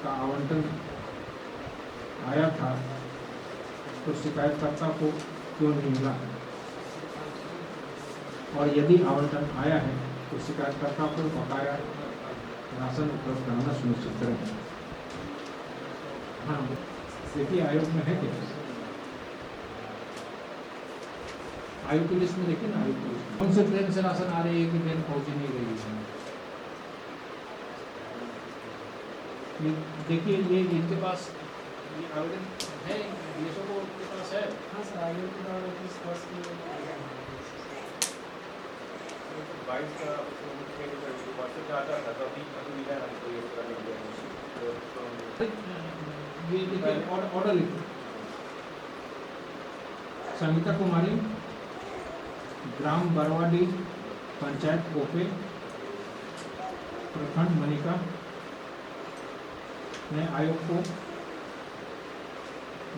का आवंटन आया था तो शिकायतकर्ता को क्यों नहीं मिला, और यदि आवंटन आया है तो शिकायतकर्ता को बकाया राशन उपलब्ध कराना सुनिश्चित करें। हाँ, देखिए आयोग में है क्या, आयोग की लिस्ट में देखिए ना, आयोग की लिस्ट कौन से ट्रेन से राशन आ रही है कि ट्रेन पहुंच नहीं रही है। ये देखिए, ये इनके पास ये आवेदन है, डीएसओ को के पास है। हाँ सर, आयोग के द्वारा इस वर्ष की 22 का व्हाट्सएप आता था, तो अभी मिला है हमको ये करने के लिए। ये देखिए ऑर्डर लिखो, संगीता कुमारी, ग्राम बरवाडी, पंचायत कोपे, प्रखंड मनिका ने आयोग को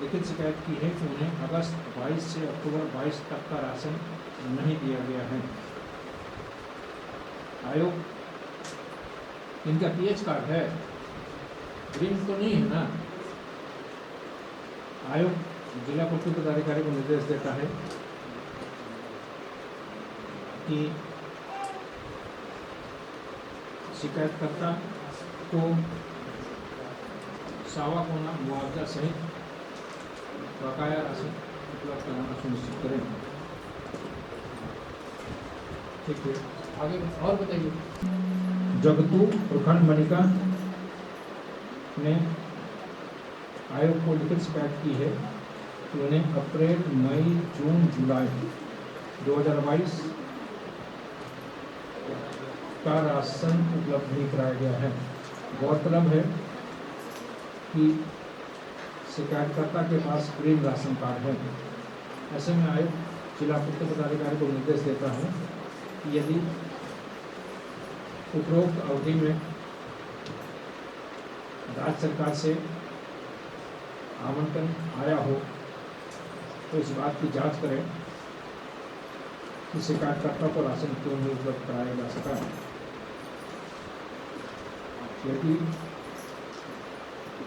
लिखित शिकायत की है कि उन्हें अगस्त 22 से अक्टूबर 22 तक का राशन नहीं दिया गया है। आयोग, इनका पीएच कार्ड है, ग्रीन तो नहीं है ना। आयोग जिला पूर्ति पदाधिकारी को निर्देश देता है कि शिकायतकर्ता को सावा कोना मुआवजा सहित बकाया राशि उपलब्ध कराना सुनिश्चित करें। ठीक है, आगे और बताइए। जगतू प्रखंड मनिका ने आयोग को लिखित शिकायत की है कि उन्हें अप्रैल, मई, जून, जुलाई 2022 का राशन उपलब्ध नहीं कराया गया है। गौरतलब है कि शिकायतकर्ता के पास ग्रीन राशन कार्ड है। ऐसे में आयोग जिला पूर्ति पदाधिकारी को निर्देश देता है कि यदि उपरोक्त अवधि में राज्य सरकार से आवंटन आया हो तो इस बात की जांच करें कि शिकायतकर्ता को राशन क्यों नहीं उपलब्ध कराया जा सका। यदि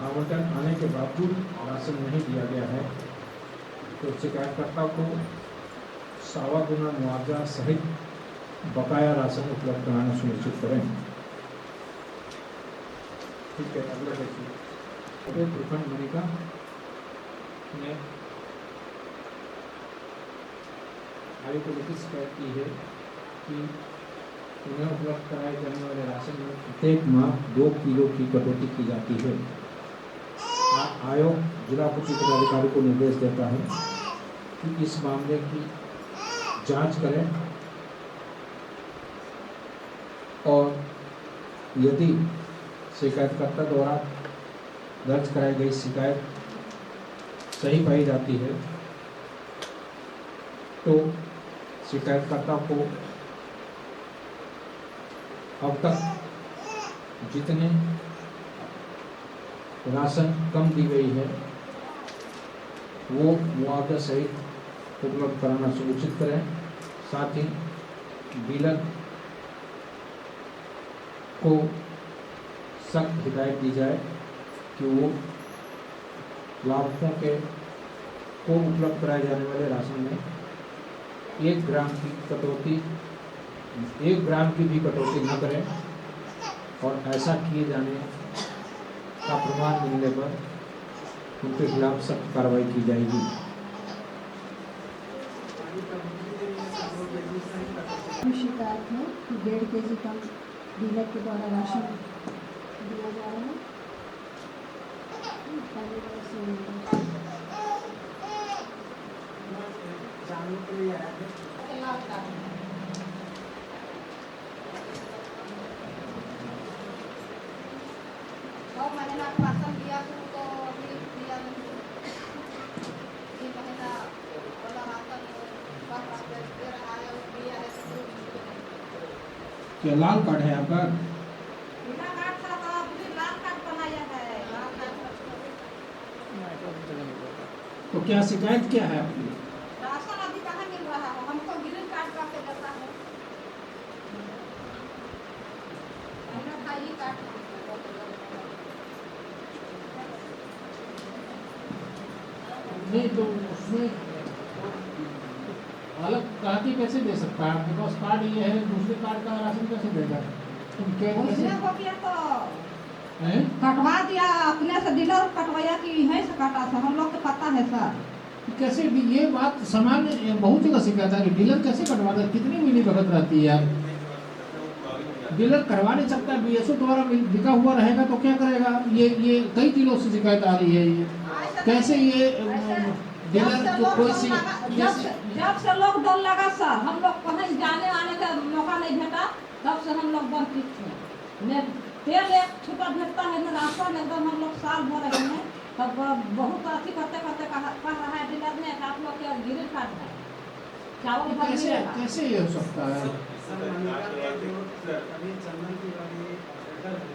आवंटन आने के बावजूद राशन नहीं दिया गया है तो शिकायतकर्ता को सावा गुना मुआवजा सहित बकाया राशन उपलब्ध कराना सुनिश्चित करें। ठीक है, अगला देखिए। प्रखंड मनिका ने आयोग को लिखित शिकायत की है कि उन्हें उपलब्ध कराए जाने वाले राशन में प्रत्येक माह 2 किलो की कटौती की जाती है। आयोग जिला पूर्ति पदाधिकारी को निर्देश देता है कि इस मामले की जांच करें और यदि शिकायतकर्ता द्वारा दर्ज कराई गई शिकायत सही पाई जाती है तो शिकायतकर्ता को अब तक जितने राशन कम दी गई है वो मुआवजा सहित उपलब्ध कराना सुनिश्चित करें। साथ ही डीलर को सख्त हिदायत दी जाए कि वो लाभुकों के को उपलब्ध कराए जाने वाले राशन में 1 ग्राम की कटौती 1 ग्राम की भी कटौती न करें और ऐसा किए जाने का प्रमाण मिलने पर उनके खिलाफ सख्त कार्रवाई की जाएगी। शिकायत है कि 1.5 केजी कम डीलर के द्वारा राशन दिया जा रहा है। पहले वाला सिम जानने के लिए आया थे। और मैंने ना राशन दिया तो अभी दिया नहीं। 3 महीना वाला राशन बस दे रहा है, वो दिया है तो क्या लाल कार्ड है आपका? बिना कार्ड था तो अभी लाल कार्ड बनाया है। लाल कार्ड तो क्या शिकायत क्या है आपकी? राशन अभी कहाँ मिल रहा है? हमको ग्रीन कार्ड का पे देता है। पहले था ये कार्ड। नहीं तो उसमें अलग कार्ड कैसे दे सकता है? आपके पास कार्ड ये है, दूसरे कार्ड का राशन कैसे देगा? तुम क्या उसने कैसे हो गया तो हैं? कटवा दिया, अपने से डीलर कटवाया कि यहीं से काटा था। हम लोग को पता है सर। कैसे भी ये बात सामान्य बहुत जगह से कहता है कि डीलर कैसे कटवाता है? कितनी मिली भगत रहती है यार। डीलर करवा नहीं सकता, बीएसओ द्वारा बिका हुआ रहेगा तो क्या करेगा? ये कई दिनों से शिकायत आ रही है। ये कैसे ये डीलर को कोई सी जब से लॉकडाउन लगा सर, हम लोग कहीं जाने आने का मौका नहीं भेटा, तब से हम लोग वंचित थे। तेल एक छुपा भेटता है ना राशन, एकदम हम लोग साल भर रहे हैं। तब बहुत अथी करते करते कह रहा है डीलर ने कि आप लोग के गिरे कार्ड है, चावल भर कैसे मिलेगा। कैसे ये हो सकता है? सर मनिका के जो अभी चंदन की वाली ऑपरेटर है,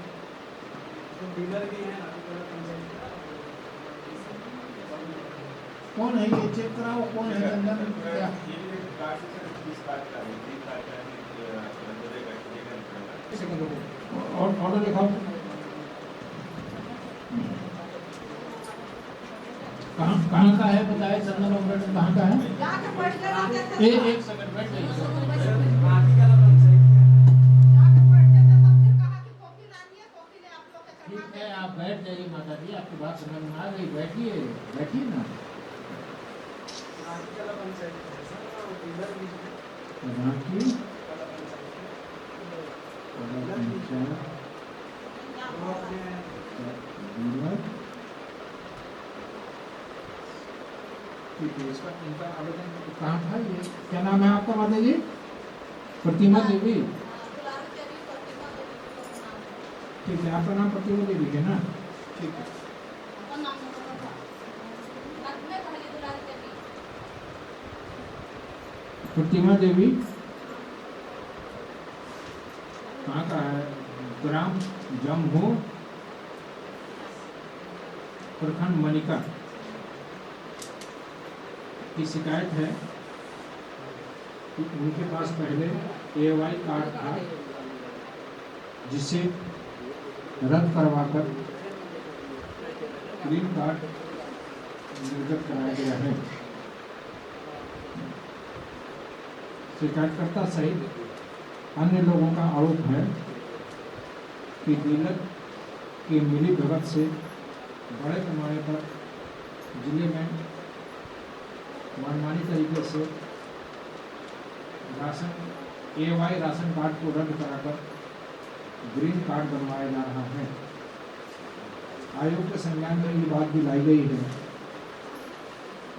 तो डीलर भी है अभी तो पंचायत का। कौन है ये? चेक कराओ कौन है चंदन? क्या ये भी एक कार्ड से सर 30 कार्ड का है, 30 कार्ड का है, मिलेगा, ये नहीं और ऑर्डर लिखाओ। कहाँ का है बताए? चंदन ऑपरेटर कहाँ का है? जाके बैठ कर आते थे। एक सेकंड बैठ जाइए। बाकी का पंचायत जाके बैठते थे तब फिर कहा कि कॉपी लानिए, कॉपी ले आप लोग के करवा ठीक है, आप बैठ जाइए माता जी, आपकी बात समझ में आ गई। बैठिए बैठिए ना। बाकी का पंचायत है सर, और डीलर भी है। यहाँ की वाला पंचायत देंगे। वो अपने ठीक है, इसका इनका आवेदन कहाँ था ये? क्या नाम है आपका माता जी? प्रतिमा देवी। दुलारी देवी, प्रतिमा देवी को नाम है। ठीक है, आपका नाम प्रतिमा देवी है ना? ठीक है। और नाम नहीं पता। अपने पहले दुलारी देवी। प्रतिमा देवी कहाँ का है? ग्राम जम्मू, प्रखंड मनिका की शिकायत है कि उनके पास पहले AY कार्ड था, जिसे रद्द करवाकर ग्रीन कार्ड निर्गत कराया गया है। शिकायतकर्ता सहित अन्य लोगों का आरोप है कि डीलर की मिली भगत से बड़े पैमाने पर जिले में मनमानी तरीके से राशन AY राशन कार्ड को रद्द कराकर ग्रीन कार्ड बनवाया जा रहा है। आयोग के संज्ञान में ये बात भी लाई गई है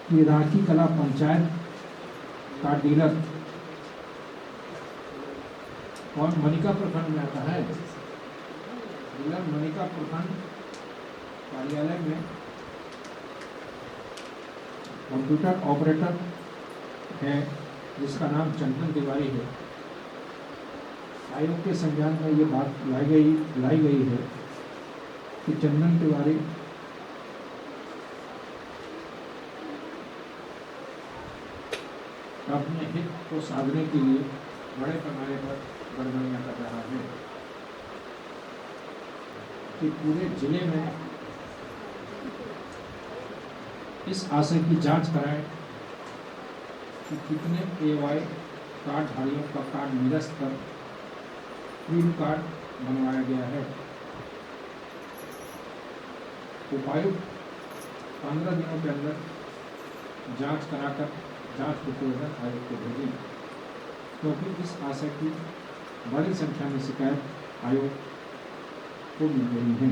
कि राखी कला पंचायत का डीलर और मनिका प्रखंड में आता है। डीलर मनिका प्रखंड कार्यालय में कंप्यूटर ऑपरेटर है, जिसका नाम चंदन तिवारी है। आयोग के संज्ञान में ये बात लाई गई है कि चंदन तिवारी अपने हित को साधने के लिए बड़े पैमाने पर गड़बड़ियां कर रहा है कि पूरे जिले में इस आशय की जांच कराएं कि कितने AY कार्डधारियों का कार्ड निरस्त कर ग्रीन कार्ड बनवाया गया है। उपायुक्त 15 दिनों के अंदर जांच कराकर जांच प्रतिवेदन आयोग को भेजें, क्योंकि इस आशय की बड़ी संख्या में शिकायत आयोग को मिल रही है।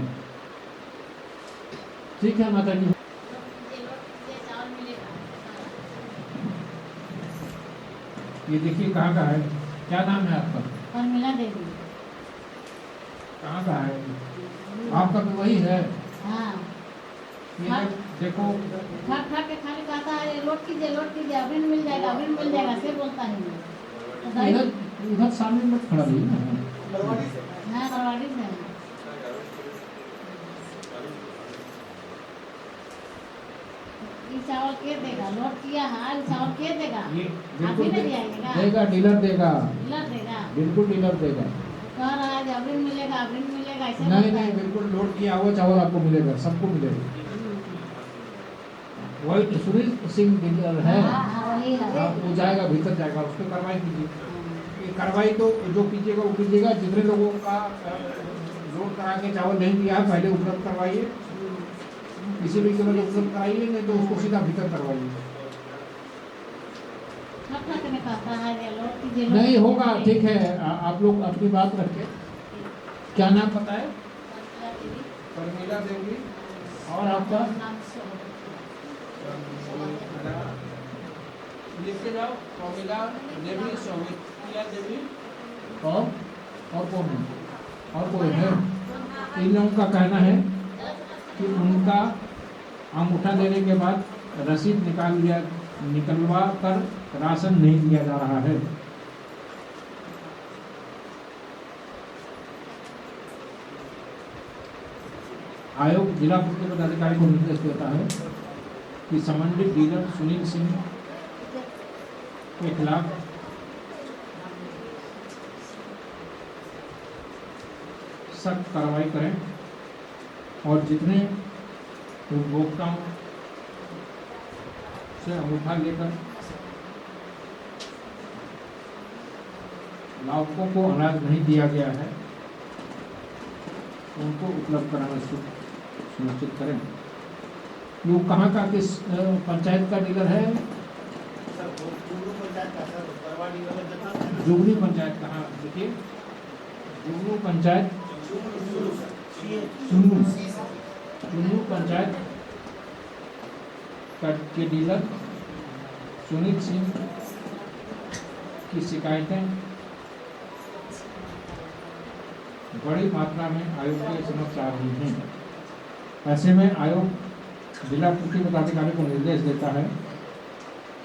ठीक है माता जी। ये देखिए कहाँ का है, क्या नाम है आपका? उर्मिला देवी। कहाँ का है? आपका भी वही है? हाँ। ये देखो खट खट के खाली कहता है ये लोड कीजिए अभी मिल जाएगा से बोलता है ये। इधर इधर सामने मत खड़ा रहिए ना। हाँ बरवाड़ी से। ये चावल के देगा, लोड किया है, ये चावल के देगा? ये आप ही नहीं जाएगा? देगा, डीलर देगा, डीलर देगा? बिल्कुल डीलर देगा। कह रहा है अभी मिलेगा ऐसे नहीं बोलता नहीं, है। बिल्कुल लोड किया हुआ चावल आपको मिलेगा, सबको मिलेगा। वही तो सुनील सिंह डीलर है। हाँ, वही है। वो जाएगा, भीतर जाएगा, उस पर कार्रवाई कीजिए। ये कार्रवाई तो जो कीजिएगा वो कीजिएगा। जितने लोगों का लोड करा के चावल नहीं दिया है पहले उपलब्ध करवाइए, किसी भी कीमत उपलब्ध कराइए, नहीं तो उसको सीधा भीतर करवाइए। खट खट में कहता है ये लोड कीजिए। नहीं होगा, ठीक है। आप लोग अपनी बात रखें। क्या नाम पता है? उर्मिला देवी। और आपका? लिखते जाओ, उर्मिला देवी, सौमित्रिया देवी। और कौन है? और कोई है? इन लोगों का कहना है कि उनका अंगूठा देने के बाद रसीद निकलवा कर राशन नहीं दिया जा रहा है। आयोग जिला पूर्ति पदाधिकारी को निर्देश देता है कि संबंधित डीलर सुनील सिंह के खिलाफ सख्त कार्रवाई करें और जितने उपभोक्ताओं से अंगूठा लेकर लाभुकों को अनाज नहीं दिया गया है उनको उपलब्ध कराना सुनिश्चित करें। वो कहाँ का किस पंचायत का डीलर है? जुगनू पंचायत। कहाँ देखिए, जुगनू पंचायत, जुगनू पंचायत के डीलर सुनील सिंह की शिकायतें बड़ी मात्रा में आयोग के समक्ष आ रही हैं। ऐसे में आयोग जिला पूर्ति पदाधिकारी को निर्देश देता है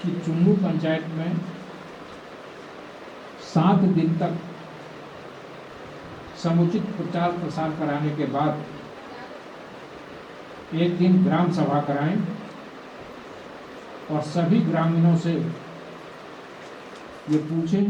कि चुन्नू पंचायत में 7 दिन तक समुचित प्रचार प्रसार कराने के बाद एक दिन ग्राम सभा कराएं और सभी ग्रामीणों से ये पूछें